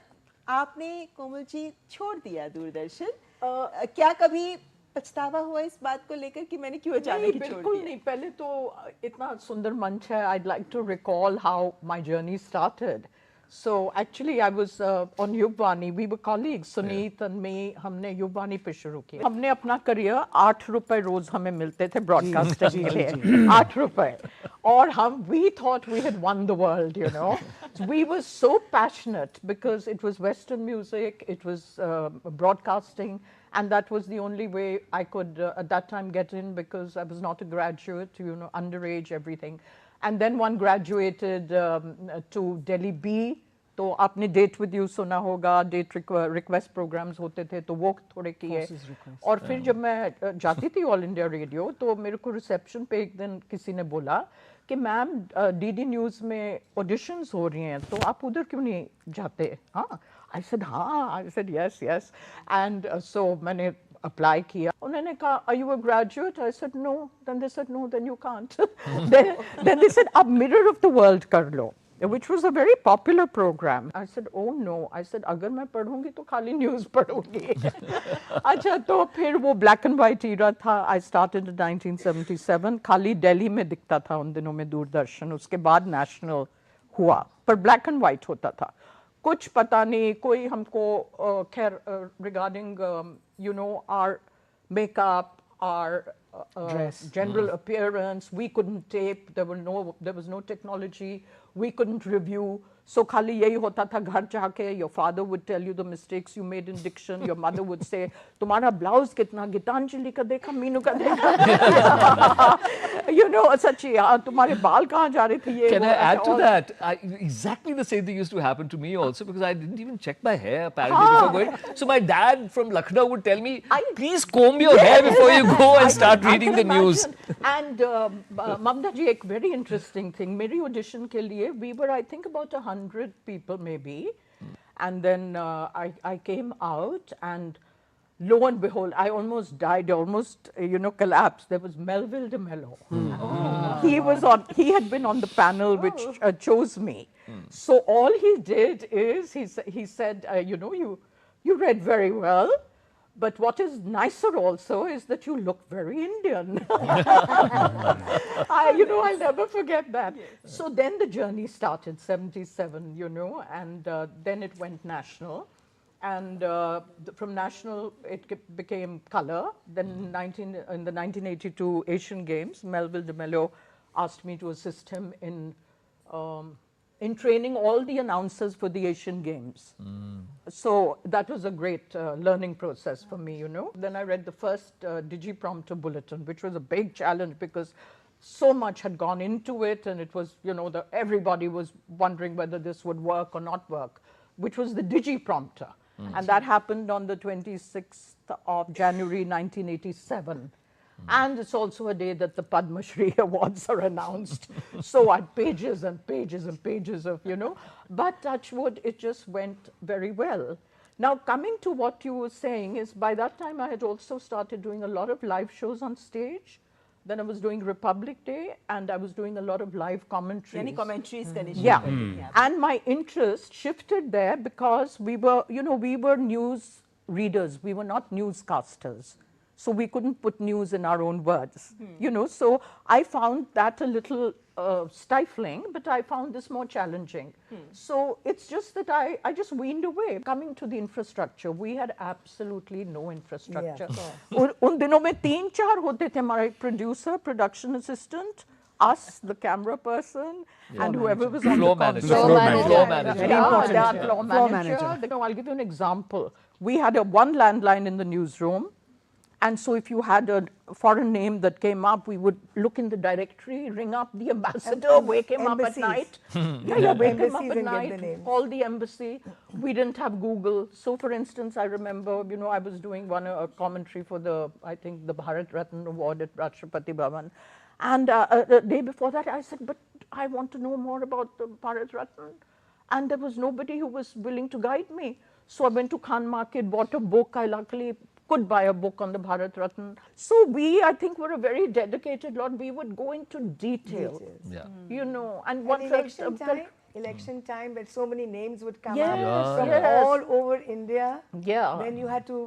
आपने कोमल जी छोड़ दिया दूरदर्शन। क्या कभी पछतावा हुआ इस बात को लेकर कि मैंने क्यों अचानक ही छोड़ बिल्कुल दिया? नहीं, पहले तो इतना सुंदर मंच है। I'd like to recall how my journey started. So actually I was on Yuvani, we were colleagues, Suneet and me, हमने Yuvani पे शुरू किया। हमने अपना करियर 8 रुपए रोज हमें मिलते थे ब्रॉडकास्टिंग के लिए, 8 रुपए, और हम we thought we had won the world, you know. So we were so passionate because it was Western music, it was broadcasting, and that was the only way I could at that time get in, because I was not a graduate, you know, underage, everything. And then one graduated to Delhi B. तो आपने date with you सुना होगा, date request programmes होते थे, तो वो थोड़े किए। और फिर जब मैं जाती थी ऑल इंडिया रेडियो, तो मेरे को रिसेप्शन पे एक दिन किसी ने बोला कि मैम डीडी न्यूज़ में ऑडिशंस हो रही हैं, तो आप उधर क्यों नहीं जाते? हाँ, I said yes yes, and so मैंने अप्लाई किया। उन्होंने कहा are you a graduate? I said no. Then they said no, then you can't. Then they said अब मिरर ऑफ द वर्ल्ड कर लो, which was a very popular program. I said, oh no. I said, अगर मैं पढ़ूंगी तो खाली news पढ़ूंगी। अच्छा, तो फिर वो ब्लैक एंड वाइट era था। I started in 1977. खाली दिल्ली में दिखता था उन दिनों में दूरदर्शन, उसके बाद नेशनल हुआ, पर ब्लैक एंड वाइट होता था। कुछ पता नहीं, कोई हमको खैर regarding you know our makeup, our general appearance, we couldn't tape. There was no technology. We couldn't review. So खाली यही होता था, घर जाके your father would tell you the mistakes you made in diction. Your mother would say, तुम्हारा blouse कितना गीतांजलि का देखा, मीनू का देखा। You know, सच्ची, तुम्हारे बाल कहाँ जा रहे थे? ये Can I add to that? Exactly the same thing used to happen to me also, because I didn't even check my hair apparently before going. So my dad from Lucknow would tell me, please comb your hair before you go and start reading the news. And Mamta ji, एक very interesting thing, मेरी audition के लिए we were, I think, about 100 people maybe, and then I came out, and lo and behold, I almost died, almost you know collapsed. There was Melville de Mello. He had been on the panel which chose me. So all he did is he said, you know, you read very well, but what is nicer also is that you look very Indian. You know, I'll never forget that. So then the journey started, 77, you know, and then it went national. And from national, it became color. Then in the 1982 Asian Games, Melville de Mello asked me to assist him in training all the announcers for the Asian Games. So that was a great learning process for me, you know. Then I read the first Digiprompter bulletin, which was a big challenge because so much had gone into it, and it was, you know, everybody was wondering whether this would work or not work, which was the Digiprompter. And that happened on the 26th of January 1987. And it's also a day that the Padma Shri Awards are announced. So I had pages and pages and pages of, you know, but touch wood, it just went very well. Now, coming to what you were saying is, by that time I had also started doing a lot of live shows on stage. Then I was doing Republic Day, and I was doing a lot of live commentaries. यानी commentaries करने शुरू Yeah, कर दी and my interest shifted there because we were, you know, we were news readers. We were not newscasters. So we couldn't put news in our own words, you know. So I found that a little stifling, but I found this more challenging. So it's just that I just weaned away. Coming to the infrastructure, we had absolutely no infrastructure. उन दिनों में 3-4 होते थे हमारे producer, production assistant, us, the camera person, and whoever was on Floor the manager. console. Floor manager. Very important. Yeah, floor manager. No, I'll give you an example. We had one landline in the newsroom. And so if you had a foreign name that came up, we would look in the directory, ring up the ambassador, wake him up at night. Wake him up at night, call the embassy. We didn't have Google. So for instance, I remember, you know, I was doing a commentary for I think the Bharat Ratna Award at Rashtrapati Bhavan. And the day before that, I said, but I want to know more about the Bharat Ratna. And there was nobody who was willing to guide me. So I went to Khan Market, bought a book. I luckily could buy a book on the Bharat Ratna. So we, I think, were a very dedicated lot. We would go into detail, Yeah. you know, and And one election time, when so many names would come Yes, up from yes. all over India. Yeah. Then you had to,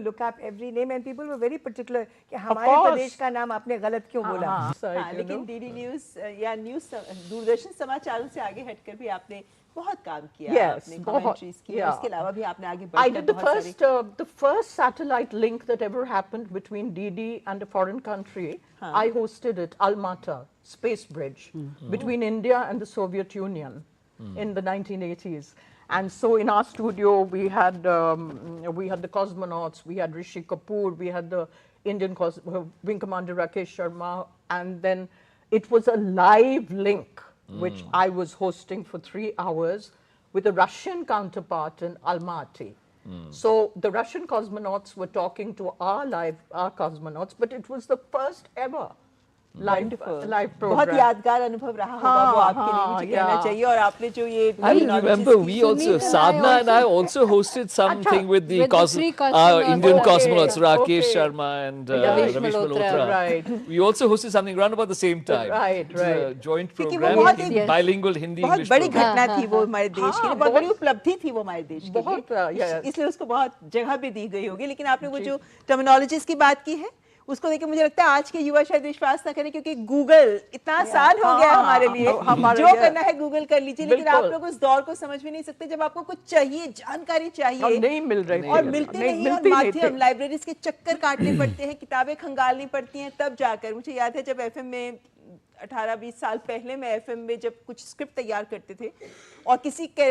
look up every name, and people were very particular कि हमारे course. प्रदेश का नाम आपने गलत क्यों बोला? हाँ, लेकिन डीडी न्यूज़ या न्यूज़ दूरदर्शन समाचारों से आगे हटकर भी आपने बहुत काम किया, Yes, आपने बहुत, कमेंट्रीज की, yeah. उसके अलावा भी आपने आगे I बढ़कर did the बहुत सारी first satellite link that ever happened between DD and a foreign country. I hosted it, Almata Space Bridge, between India and the Soviet Union in the 1980s. And so in our studio we had the cosmonauts, we had Rishi Kapoor, we had the Indian Wing Commander Rakesh Sharma, and then it was a live link which I was hosting for 3 hours with a Russian counterpart in Almaty. So the Russian cosmonauts were talking to our cosmonauts, but it was the first ever live बहुत program. यादगार अनुभव रहा होगा वो आपके लिए, मुझे कहना चाहिए। और आपने जो ये I remember we also, Sadhna and I also hosted something with the With the three our cosmonauts. Indian Okay, cosmonauts, Rakesh okay. Sharma and Ramesh Ramesh Malhotra. Malhotra. Right. We also hosted something around about the same time. Right, It was a right. joint क्योंकि वो program, बहुत एक- bilingual Hindi बहुत English बड़ी program. घटना थी वो हमारे देश के लिए, बहुत बड़ी उपलब्धि थी वो हमारे देश के बहुत, लिए, yeah. इसलिए उसको बहुत जगह भी दी गई होगी। लेकिन आपने वो जो टर्मिनोलॉजीज की बात की है, उसको देख के मुझे लगता है आज के युवा शायद विश्वास ना करें, क्योंकि गूगल इतना आसान हो गया है हमारे लिए, जो करना है गूगल कर लीजिए। लेकिन आप लोग उस दौर को समझ भी नहीं सकते जब आपको कुछ चाहिए, जानकारी चाहिए, नहीं मिल रही थी। और मिलती नहीं, और मिलती नहीं माध्यम थी। लाइब्रेरीज के चक्कर काटने पड़ते हैं, किताबें खंगालनी पड़ती हैं, तब जाकर। मुझे याद है जब एफएम में 18-20 साल पहले मैं एफएम में जब कुछ स्क्रिप्ट तैयार करते थे और किसी के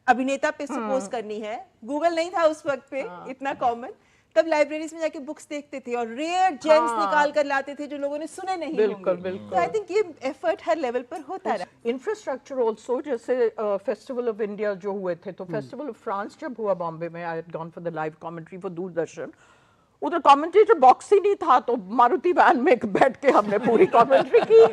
अभिनेता पे सपोज करनी है, गूगल नहीं था उस वक्त पे इतना कॉमन, तब लाइब्रेरीज में जाके बुक्स देखते थे और रेयर जेम्स निकाल कर लाते थे जो लोगों ने सुने नहीं बिल्कुल, होंगे। बिल्कुल। तो आई थिंक ये एफर्ट हर लेवल पर होता रहा। इंफ्रास्ट्रक्चर ऑल्सो, जैसे फेस्टिवल ऑफ इंडिया जो हुए थे, तो फेस्टिवल ऑफ फ्रांस जब हुआ बॉम्बे में, I had gone for the live commentary for Doordarshan. उधर कमेंटेटर बॉक्स ही नहीं था, तो मारुति वैन में बैठ के हमने पूरी कमेंट्री की।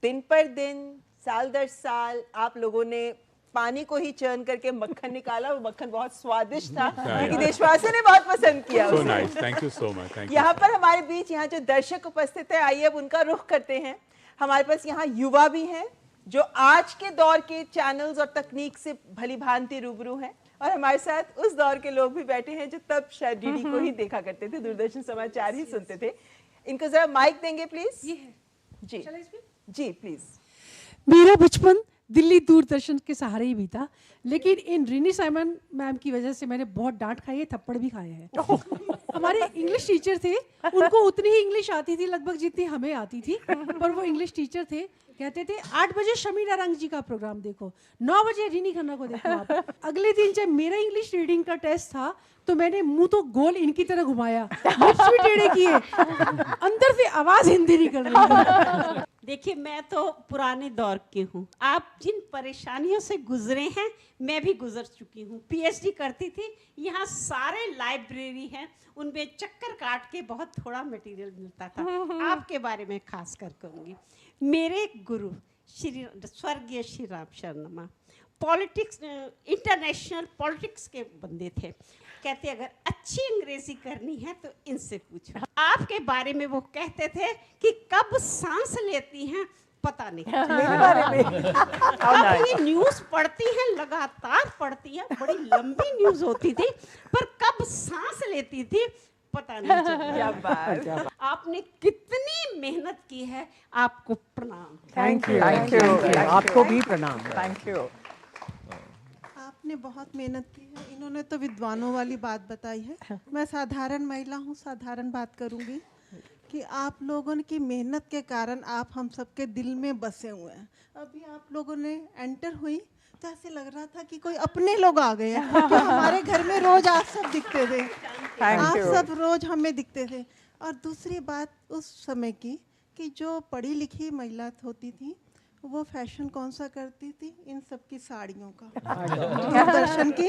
दिन पर दिन, साल दर साल आप लोगों ने पानी को ही चर्न करके मक्खन निकाला। वो मक्खन बहुत स्वादिष्ट था, क्योंकि देशवासियों ने बहुत पसंद किया So उसे। nice. Thank you so much. Thank you. यहाँ पर हमारे बीच यहाँ जो दर्शक उपस्थित है, आइए अब उनका रुख करते हैं। हमारे पास यहाँ युवा भी हैं जो आज के दौर के चैनल्स और तकनीक से भली भांति रूबरू हैं, और हमारे साथ उस दौर के लोग भी बैठे हैं जो तब शायद डीडी को ही देखा करते थे, दूरदर्शन समाचार ही सुनते थे। इनको जरा माइक देंगे प्लीज। Ji ji please. मेरा बचपन दिल्ली दूरदर्शन के सहारे ही बीता, लेकिन इन रिनी साइमन मैम की वजह से मैंने बहुत डांट खाई है, थप्पड़ भी खाए हैं। हमारे इंग्लिश टीचर थे, उनको उतनी ही इंग्लिश आती थी लगभग जितनी हमें आती थी, पर वो इंग्लिश टीचर थे, कहते थे 8 बजे शमीरा रंग जी का प्रोग्राम देखो, 9 बजे रिनी खन्ना को देखो आप। अगले दिन जब मेरा इंग्लिश रीडिंग का टेस्ट था तो मैंने मुंह तो गोल इनकी तरह घुमाया, लिप्स भी टेढ़े किए, अंदर से आवाज हिंदी निकल रही थी। देखिए, मैं तो पुराने दौर की हूँ। आप जिन परेशानियों से गुजरे हैं मैं भी गुजर चुकी हूँ। पीएचडी करती थी, यहाँ सारे लाइब्रेरी हैं, उनमें चक्कर काट के बहुत थोड़ा मटेरियल मिलता था। आपके बारे में खास कर कहूँगी। मेरे गुरु स्वर्गीय Shri Ram Sharma politics, international politics के बंदे थे। कहते अगर अच्छी अंग्रेजी करनी है तो इनसे पूछो। आपके बारे में वो कहते थे कि कब सांस लेती हैं पता नहीं। मेरे बारे में आप ये न्यूज़ पढ़ती हैं, लगातार पढ़ती हैं, बड़ी लंबी न्यूज़ होती थी, पर कब सांस लेती थी पता नहीं चलता। क्या बात। आपने कितनी मेहनत की है, आपको प्रणाम। थैंक यू, थैंक यू, आपको भी प्रणाम। Thank you. आपने बहुत मेहनत की है, इन्होंने तो विद्वानों वाली बात बताई है। मैं साधारण महिला हूँ, साधारण बात करूँगी कि आप लोगों की मेहनत के कारण आप हम सबके दिल में बसे हुए हैं। अभी आप लोगों ने एंटर हुई तो ऐसे लग रहा था कि कोई अपने लोग आ गए हैं, क्योंकि हमारे घर में रोज आप सब दिखते थे, आप सब रोज हमें दिखते थे। और दूसरी बात उस समय की कि जो पढ़ी लिखी महिला होती थी वो फैशन कौन सा करती थी, इन सब की साड़ियों का। दूरदर्शन की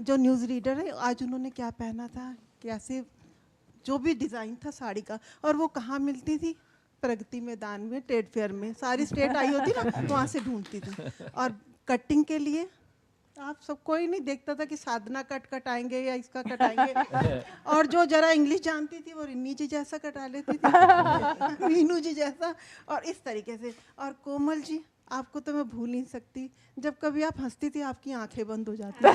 जो न्यूज़ रीडर है, आज उन्होंने क्या पहना था, कैसे जो भी डिज़ाइन था साड़ी का, और वो कहाँ मिलती थी, प्रगति मैदान में, ट्रेड फेयर में, सारी स्टेट आई होती ना, वहाँ से ढूंढती थी। और कटिंग के लिए आप सब कोई नहीं देखता था कि साधना कट आएंगे या इसका कटाएंगे। और जो जरा इंग्लिश जानती थी वो रिन्नी जी जैसा कटा लेती थी, मीनू जी जैसा, और इस तरीके से। और कोमल जी, आपको तो मैं भूल नहीं सकती, जब कभी आप हंसती थी आपकी आंखें बंद हो जाती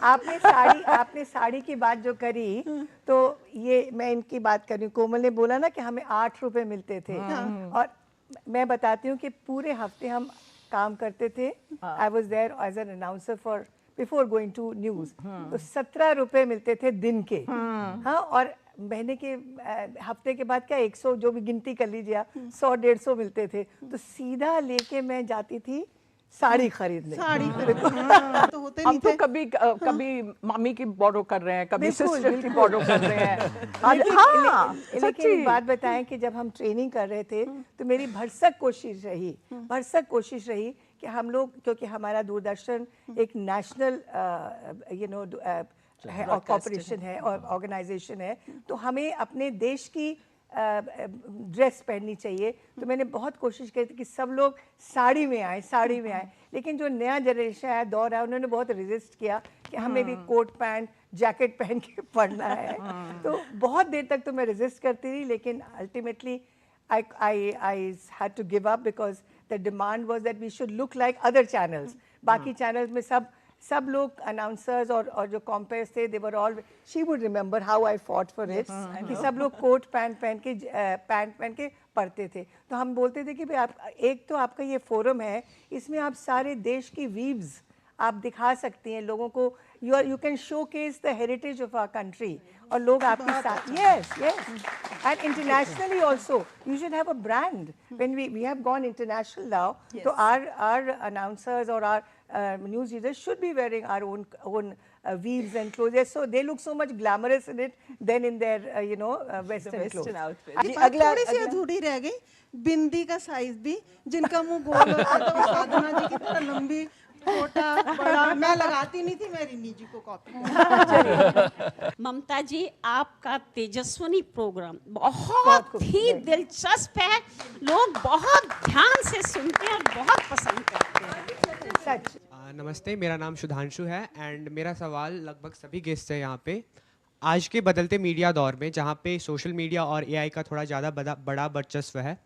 आपने साड़ी की बात जो करी, तो ये मैं इनकी बात कर रही हूँ। कोमल ने बोला ना कि हमें 8 रुपए मिलते थे, और मैं बताती हूँ कि पूरे हफ्ते हम काम करते थे। I was there as an announcer for before going to news. तो 17 रुपए मिलते थे दिन के। हाँ, और महीने के हफ्ते के बाद क्या 100, जो भी गिनती कर लीजिए आप, 100-150 मिलते थे। तो सीधा लेके मैं जाती थी साड़ी खरीदने। तो होते हम तो कभी मामी की बोरो कर रहे हैं, कभी सिस्टर की बोरो कर रहे हैं। लेकिन एक बात बताएं कि जब हम ट्रेनिंग कर रहे थे तो मेरी भरसक कोशिश रही कि हम लोग, क्योंकि हमारा दूरदर्शन एक नेशनल कॉर्पोरेशन है और ऑर्गेनाइजेशन है, तो हमें अपने देश की ड्रेस पहननी चाहिए। तो मैंने बहुत कोशिश की थी कि सब लोग साड़ी में आए। लेकिन जो नया जनरेशन है, दौर है, उन्होंने बहुत रेजिस्ट किया कि हमें भी कोट पैंट जैकेट पहन के पढ़ना है। तो बहुत देर तक तो मैं रेजिस्ट करती रही, लेकिन ultimately I had to give up because the demand was that we should look like other channels. बाकी channels में सब लोग announcers और जो compères थे, they were all, she would remember how I fought for it, कि सब लोग कोट पैंट पहन के पढ़ते थे। तो हम बोलते थे कि भाई आप, एक तो आपका ये फोरम है, इसमें आप सारे देश की वीव्स आप दिखा सकती हैं लोगों को। you can showcase the heritage of our country, और लोग आपके साथ, yes, and internationally also you should have a brand. When we have gone international now, so our announcers or our news readers should be wearing our own weaves and clothes, so they look so much glamorous in it than in their western clothes. थोड़ी सी अधूरी रह गई, बिंदी का size भी, जिनका मुंह गोल होता था वो साधना जी की तरह लंबी, छोटा, बड़ा, मैं लगाती नहीं थी, मैं रिन्नी जी को कॉपी। ममता जी, आपका तेजस्विनी प्रोग्राम बहुत ही दिलचस्प है, लोग बहुत ध्यान से सुनते हैं और बहुत पसंद करते हैं। सच। नमस्ते, मेरा नाम सुधांशु है एंड मेरा सवाल लगभग सभी गेस्ट है यहाँ पे। आज के बदलते मीडिया दौर में, जहाँ पे सोशल मीडिया और एआई का थोड़ा ज़्यादा बड़ा वर्चस्व है,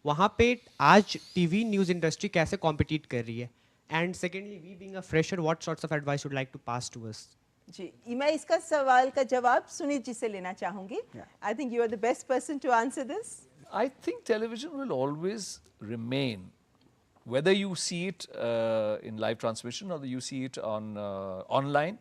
वहाँ पे आज टीवी न्यूज़ इंडस्ट्री कैसे कॉम्पिटिट कर रही है? And secondly, we being a fresher, what sorts of advice would like to pass to us? जी, मैं इसका सवाल का जवाब सुनीत जी से लेना चाहूँगी। I think you are the best person to answer this. I think television will always remain, whether you see it in live transmission or you see it on online.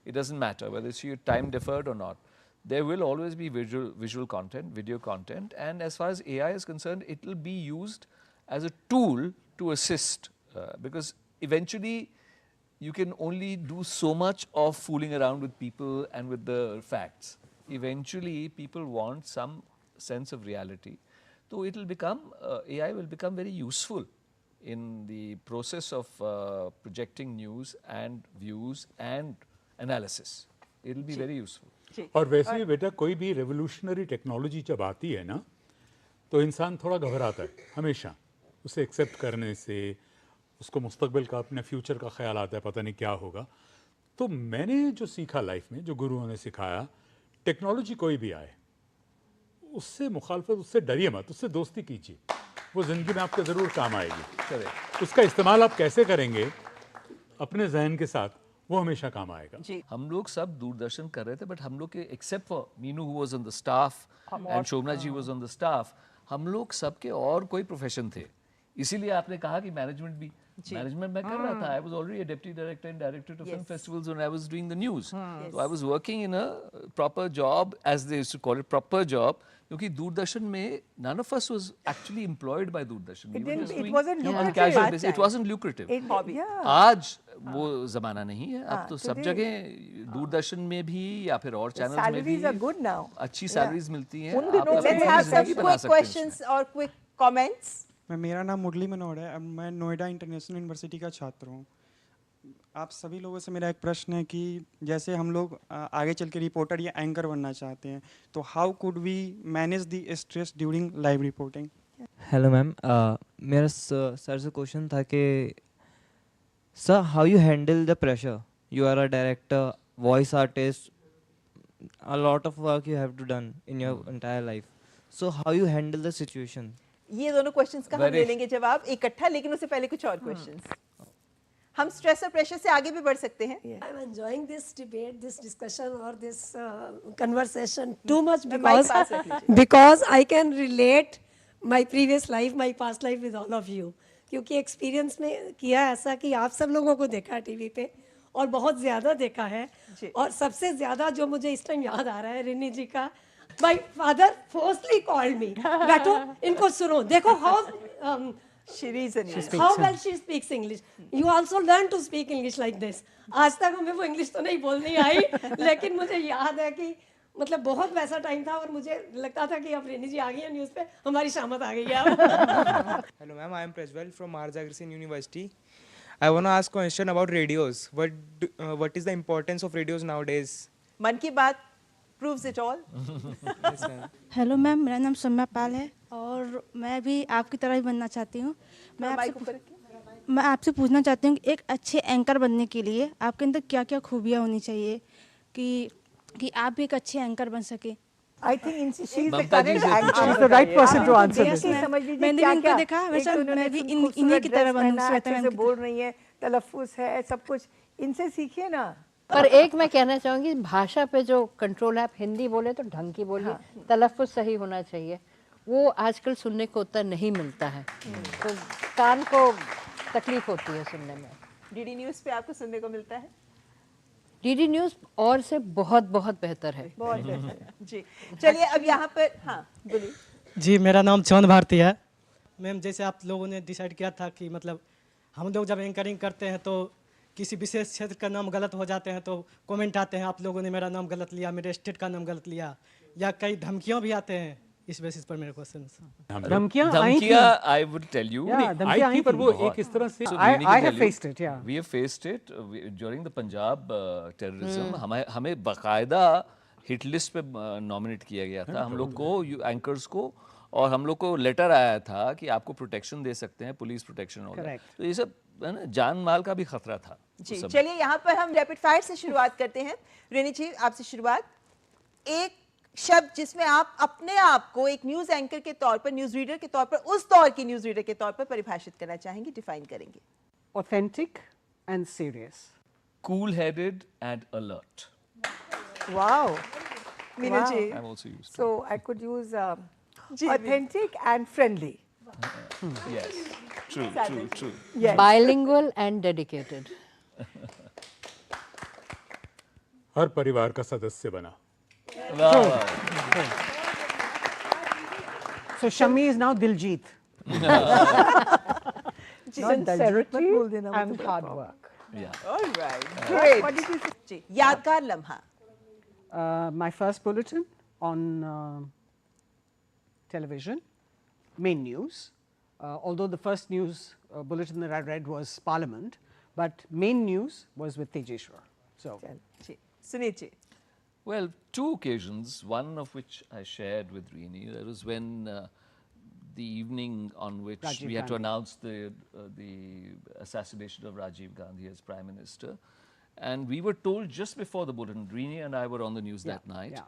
It doesn't matter whether you see it time deferred or not. There will always be visual content, video content, and as far as AI is concerned, it will be used as a tool to assist, because eventually you can only do so much of fooling around with people and with the facts. Eventually people want some sense of reality. So it will become, AI will become very useful in the process of projecting news and views and analysis. It will be very useful. और वैसे भी बेटा, कोई भी revolutionary technology जब आती है ना, तो इंसान थोड़ा घबराता है हमेशा उसे एक्सेप्ट करने से। उसको मुस्तकबिल का, अपने फ्यूचर का ख्याल आता है, पता नहीं क्या होगा। तो मैंने जो सीखा लाइफ में, जो गुरुओं ने सिखाया, टेक्नोलॉजी कोई भी आए उससे मुखालफत, उससे डरिए मत, उससे दोस्ती कीजिए, वो ज़िंदगी में आपके ज़रूर काम आएगी। उसका इस्तेमाल आप कैसे करेंगे अपने जहन के साथ, वो हमेशा काम आएगा। जी, हम लोग सब दूरदर्शन कर रहे थे, बट हम लोग के except for Meenu who was on the staff and Shobhana ji was on the staff, हम लोग सबके और कोई प्रोफेशन थे। इसीलिए आपने कहा कि मैनेजमेंट भी, मैनेजमेट मैं कर रहा था। I was already a deputy director and director of film festivals when I was doing the news. तो I was working in a proper job, as they used to call it, proper job, क्योंकि दूरदर्शन में none of us was actually employed by Doordarshan. It wasn't lucrative. It wasn't lucrative. आज वो जमाना नहीं है, अब तो सब जगह दूरदर्शन में भी या फिर और चैनल्स में भी अच्छी सैलरीज मिलती हैं। Let's have some quick questions और quick comments. मेरा नाम मुरली मनोहर है, अब मैं नोएडा इंटरनेशनल यूनिवर्सिटी का छात्र हूँ। आप सभी लोगों से मेरा एक प्रश्न है कि जैसे हम लोग आगे चल के रिपोर्टर या एंकर बनना चाहते हैं, तो how could we manage the stress during live reporting? Hello ma'am, मेरा सर से क्वेश्चन था कि Sir, how you handle the pressure? You are a director, voice artist, a lot of work you have to done in your entire life. So how you handle the situation? ये दोनों questions का हम ले लेंगे जवाब इकट्ठा, लेकिन उससे पहले कुछ और क्वेश्चंस। हम स्ट्रेस और प्रेशर से आगे भी बढ़ सकते हैं। I'm enjoying this debate, this discussion or this conversation too much because I can relate my previous life, my past life with all of you. क्योंकि एक्सपीरियंस में किया ऐसा कि आप सब लोगों को देखा है टीवी पे और बहुत ज़्यादा देखा है, और सबसे ज़्यादा जो मुझे इस टाइम याद आ रहा है रिनी जी का, My father forcefully called me. बैठो इनको सुनो, देखो how how well she speaks English. You also learn to speak English like this. आज तक हमें वो इंग्लिश तो नहीं बोलनी आई, लेकिन मुझे याद है कि मतलब बहुत वैसा टाइम था और मुझे लगता था कि अब रेनी जी आ गई है न्यूज़ पे, हमारी शामत आ गई है अब। Hello ma'am, I am Prajwal from Mars Agresen University. I want to ask a question about radios. What is the importance of radios nowadays? मन की बात proves it all. Hello ma'am, मेरा नाम सम्या पाल है और मैं भी आपकी तरह ही बनना चाहती हूँ। मैं आपसे पूछना चाहती हूँ कि एक अच्छे एंकर बनने के लिए आपके अंदर क्या क्या खूबियाँ होनी चाहिए कि आप भी एक अच्छे एंकर बन सके। I think she is the current actor. She's the right person to answer this. मैंने भी इनको देखा, हमेशा मैं भी इन्हीं की तरह बनूँ। अच्छे से बोल रही है, तलफ्फुज़ है, सब कुछ इनसे सीखिए ना। पर एक मैं कहना चाहूँगी, भाषा पे जो कंट्रोल है, आप हिंदी बोले तो ढंग की बोलिए, तलफ्फुज़ सही होना चाहिए, वो आजकल सुनने को उतना नहीं मिलता है, तो कान को तकलीफ होती है सुनने में। डीडी न्यूज़ पे आपको सुनने को मिलता है? डीडी न्यूज़ और से बहुत बहुत बेहतर है। बहुत बेहतर है जी। चलिए अब यहाँ पर हाँ बोलिए। जी, मेरा नाम चंद भारती है। मैम, जैसे आप लोगों ने डिसाइड किया था कि मतलब हम लोग जब एंकरिंग करते हैं तो किसी विशेष क्षेत्र का नाम गलत हो जाते हैं तो कमेंट आते हैं, आप लोगों ने मेरा नाम गलत लिया, मेरे स्टेट का नाम गलत लिया, या कई धमकियाँ भी आते हैं। इस बेसिस पर मेरे क्वेश्चन। धमकियाँ I would tell you, I पर वो एक इस तरह से I have faced it, yeah. We have faced it during the Punjab terrorism. हमें बाकायदा हिट लिस्ट पे नॉमिनेट किया गया था हम लोग को, एंकर्स को, और हम लोग को लेटर आया था कि आपको प्रोटेक्शन दे सकते हैं, पुलिस प्रोटेक्शन होगा। तो ये सब जान माल का भी खतरा था जी। चलिए यहाँ पर हम रैपिड फायर से शुरुआत करते हैं। रेनी जी, आपसे शुरुआत। एक शब्द जिसमें आप अपने आप को एक न्यूज़ एंकर के तौर पर, न्यूज़ रीडर के तौर पर, उस दौर की न्यूज़ रीडर के तौर पर परिभाषित करना चाहेंगे, डिफाइन करेंगे। Authentic and serious. Cool-headed and alert. Wow. Meenu ji. I've also used. So I could use authentic and friendly. Yes. True. Yes. Bilingual and dedicated. हर परिवार का सदस्य बना। So Shami is now Diljit. Sincerity and hard work. Yeah. All right. Great. What did you say? यादगार लम्हा। My first bulletin on television, main news. Although the first news bulletin that I read was Parliament, but main news was with Tejeshwar. So, Sunit ji. Well, two occasions, one of which I shared with Rini. That was when the evening on which Rajiv we had to Gandhi. announce the assassination of Rajiv Gandhi as Prime Minister. And we were told just before the bulletin, Rini and I were on the news that night,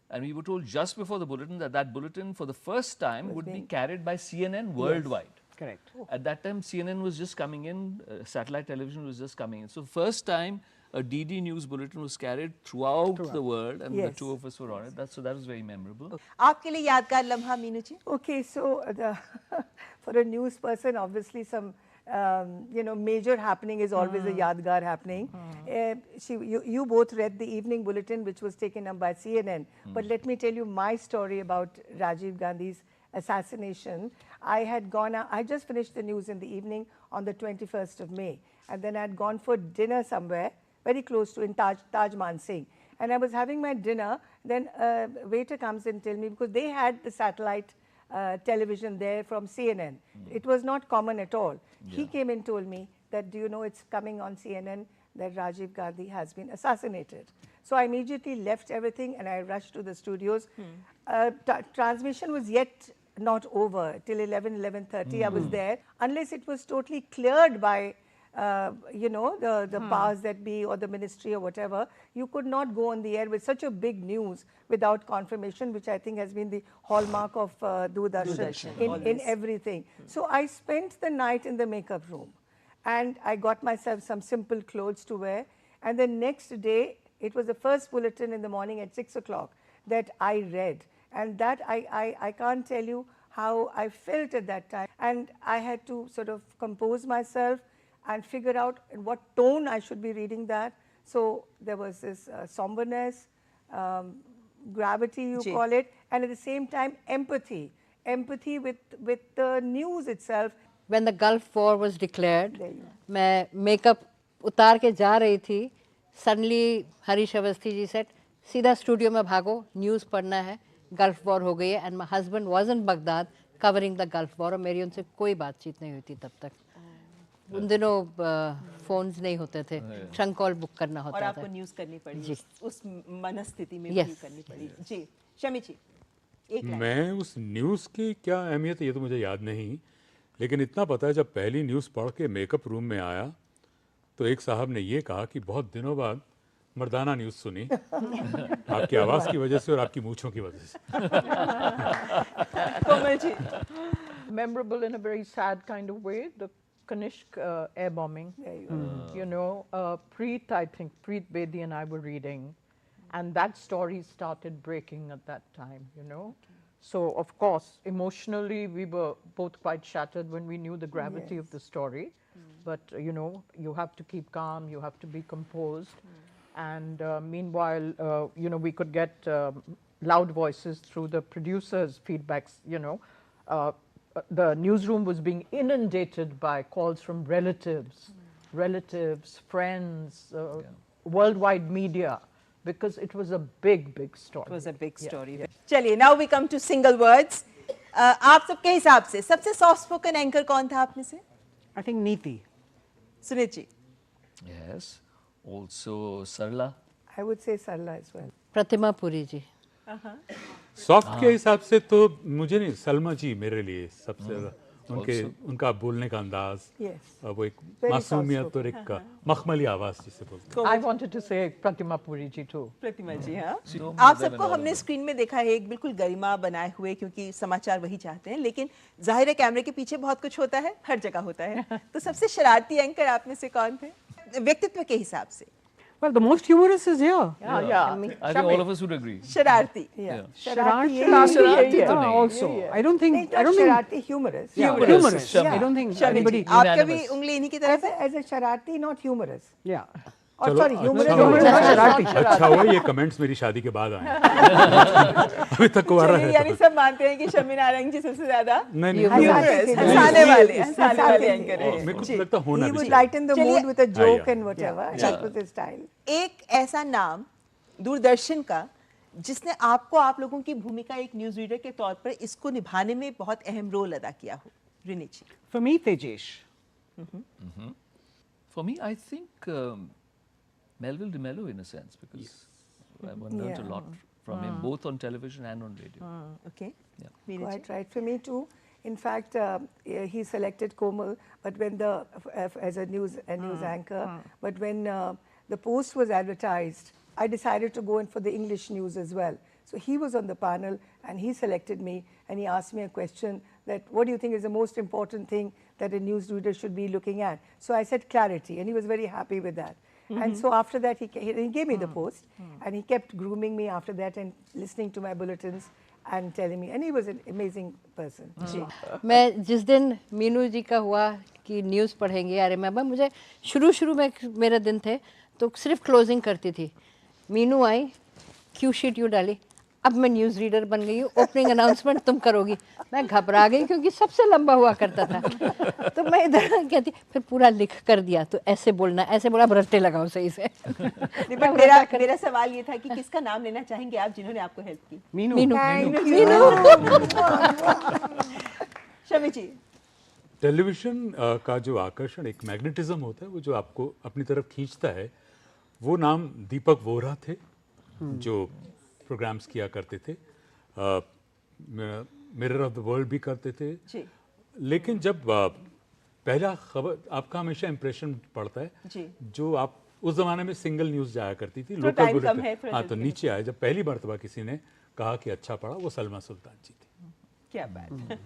and we were told just before the bulletin that that bulletin for the first time would be carried by CNN worldwide. Correct. At that time, CNN was just coming in, satellite television was just coming in. So first time a DD News bulletin was carried throughout the world, and the two of us were on it. So that was very memorable. आपके लिए यादगार लम्हा मीनू जी? Okay, so for a news person, obviously some major happening is always a yadgar happening. You both read the evening bulletin, which was taken up by CNN. But let me tell you my story about Rajiv Gandhi's assassination. I just finished the news in the evening on the 21st of May, and then I had gone for dinner somewhere very close to in Taj Mansingh. And I was having my dinner, then a waiter comes and tells me, because they had the satellite television there from CNN. It was not common at all. He came and told me that, do you know, it's coming on CNN that Rajiv Gandhi has been assassinated. So I immediately left everything and I rushed to the studios. Transmission was yet not over till 11:30. I was there, unless it was totally cleared by the powers that be or the ministry or whatever, you could not go on the air with such a big news without confirmation, which I think has been the hallmark of Doordarshan in everything. So I spent the night in the makeup room, and I got myself some simple clothes to wear, and the next day, it was the first bulletin in the morning at 6 o'clock that I read, and that I can't tell you how I felt at that time, and I had to sort of compose myself and figure out in what tone I should be reading that. So there was this somberness, gravity you call it, and at the same time empathy with the news itself. When the Gulf War was declared, मैं makeup उतार के जा रही थी, suddenly Harish Awasthi ji said, सीधा studio में भागो, news पढ़ना है, गल्फ वॉर हो गई है, and my husband was in Baghdad covering the Gulf War, और मेरी उनसे कोई बातचीत नहीं हुई थी तब तक। उन दिनों फोन्स नहीं होते थे, ट्रंक कॉल बुक करना होता था। और आपको न्यूज़ करनी पड़ी जी, उस मनस्थिति में भी करनी पड़ी। जी, शमी जी, एक मैं उस न्यूज़ की क्या अहमियत है ये तो मुझे याद नहीं, लेकिन इतना पता है जब पहली न्यूज़ पढ़ के मेकअप रूम में आया तो एक साहब ने ये कहा कि बहुत दिनों बाद मर्दाना न्यूज़ सुनी आपकी आवाज़ की वजह से और आपकी मूंछों की वजह से। Komal ji, memorable in a very sad kind of way, the Kanishk air bombing. Preet, I think, Preet Bedi and I were reading, and that story started breaking at that time, So, of course, emotionally, we were both quite shattered when we knew the gravity of the story. But, you have to keep calm, you have to be composed. And meanwhile, we could get loud voices through the producers' feedbacks, the newsroom was being inundated by calls from relatives, friends, worldwide media, because it was a big story. It was a big story. चलिए, now we come to single words. आप सबके हिसाब से सबसे soft spoken anchor कौन था आप में से? I think Neeti. Suneet ji. Yes. Also Sarla. I would say Sarla as well. Pratima Puri ji. Soft के हिसाब से तो मुझे नहीं, सलमा जी मेरे लिए सबसे उनका बोलने का अंदाज, वो एक मासूमियत और एक मखमली आवाज जिसे बोलते हैं। I wanted to say Pratima Puri ji too. प्रतिमा जी, हाँ। आप सबको हमने स्क्रीन में देखा है एक बिल्कुल गरिमा बनाए हुए, क्योंकि समाचार वही चाहते हैं, लेकिन जाहिर है कैमरे के पीछे बहुत कुछ होता है, हर जगह होता है। तो सबसे शरारती एंकर आप में से कौन थे व्यक्तित्व के हिसाब से? Well, the most humorous is here. Yeah. I think all of us would agree. Shararti. Shararti also. I don't think Shararti humorous. Humorous. I don't think anybody. आपका भी उंगली इन्हीं की तरफ है? As a Shararti, not humorous. Yeah. और sorry, humorous. अच्छा हुआ ये कमेंट्स मेरी शादी के बाद आए। अभी तक कुंवारा है। यानी सब मानते हैं कि शमी नारंग जी सबसे ज्यादा humorous, हंसाने वाले एंकर हैं। मेरे को लगता होना भी चाहिए। He would lighten the mood with a joke and whatever. That was his style. एक ऐसा नाम दूरदर्शन का जिसने आपको आप लोगों की भूमिका एक न्यूज रीडर के तौर पर इसको निभाने में बहुत अहम रोल अदा किया हो, रिनी जी। For me, Tejesh. For me, I think Melville de Mello, in a sense, because I learned a lot from him, both on television and on radio. Okay. Yeah. Quite right. For me too. In fact, he selected Komal, but when as a news anchor, but when the post was advertised, I decided to go in for the English news as well. So he was on the panel and he selected me and he asked me a question that, what do you think is the most important thing that a news reader should be looking at? So I said clarity, and he was very happy with that. And so after that, he gave me the post, and he kept grooming me after that and listening to my bulletins and telling me, and he was an amazing person. मैं जिस दिन मीनू जी का हुआ कि news पढ़ेंगे, I remember मुझे शुरू में मेरे दिन थे तो सिर्फ क्लोजिंग करती थी, मीनू आई, क्यू शीट यू डाली, अब मैं न्यूज़ रीडर बन गई हूँ, ओपनिंग अनाउंसमेंट तुम करोगी। मैं घबरा गई क्योंकि सबसे लंबा हुआ करता था, तो मैं इधर कहती, फिर पूरा लिख कर दिया, तो ऐसे बोलना, ऐसे बोला, रट्टे लगाओ सही से। मेरा सवाल ये था कि किसका नाम लेना चाहेंगे आप जिन्होंने आपको हेल्प की? मीनू। शमी जी। टेलीविजन का जो आकर्षण, एक मैग्नेटिज्म होता है, वो जो आपको अपनी तरफ खींचता है, वो नाम दीपक वोरा थे, जो प्रोग्राम्स किया करते थे, मिरर ऑफ द वर्ल्ड भी करते थे। लेकिन जब पहला खबर आपका हमेशा इम्प्रेशन पड़ता है जी। जो आप उस जमाने में सिंगल न्यूज जाया करती थी, तो लोकल टाइम कम है, बुलेटिन, फिर हाँ, तो जल्दी। नीचे आए जब पहली मरतबा किसी ने कहा कि अच्छा पढ़ा, वो सलमा सुल्तान जी थी। क्या बात है।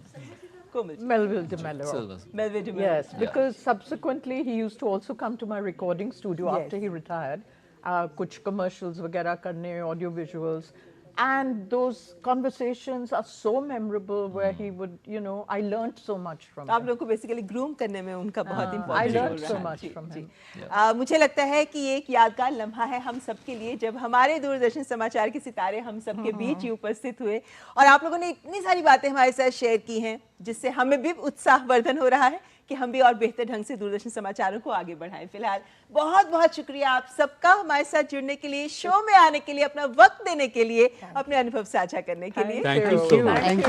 Komal ji. Melville de Mello. Melville de Mello. Yes, because subsequently he used to also come to my recording studio Yes. after he retired. कुछ commercials वगैरह करने, audio visuals, and those conversations are so memorable where he would, you know, I learned so much from आप him. लोगों को basically groom करने में उनका बहुत I important learned so much from him. मुझे लगता है कि ये एक यादगार लम्हा है हम सबके लिए जब हमारे दूरदर्शन समाचार के सितारे हम सबके बीच ही उपस्थित हुए और आप लोगों ने इतनी सारी बातें हमारे साथ शेयर की हैं जिससे हमें भी उत्साहवर्धन हो रहा है कि हम भी और बेहतर ढंग से दूरदर्शन समाचारों को आगे बढ़ाएं। फिलहाल बहुत बहुत शुक्रिया आप सबका हमारे साथ जुड़ने के लिए, शो में आने के लिए, अपना वक्त देने के लिए, अपने अनुभव साझा करने के लिए। Thank you so much. Thank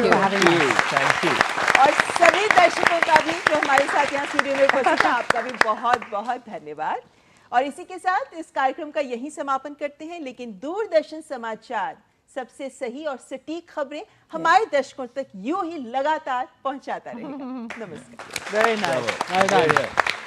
you. और सभी दर्शकों का भी जो हमारे साथ यहाँ स्टूडियो में उपस्थित है, आपका भी बहुत बहुत धन्यवाद। और इसी के साथ इस कार्यक्रम का यहीं समापन करते हैं, लेकिन दूरदर्शन समाचार सबसे सही और सटीक खबरें हमारे दर्शकों तक यूं ही लगातार पहुंचाता रहेगा। नमस्कार। Very nice. Well done.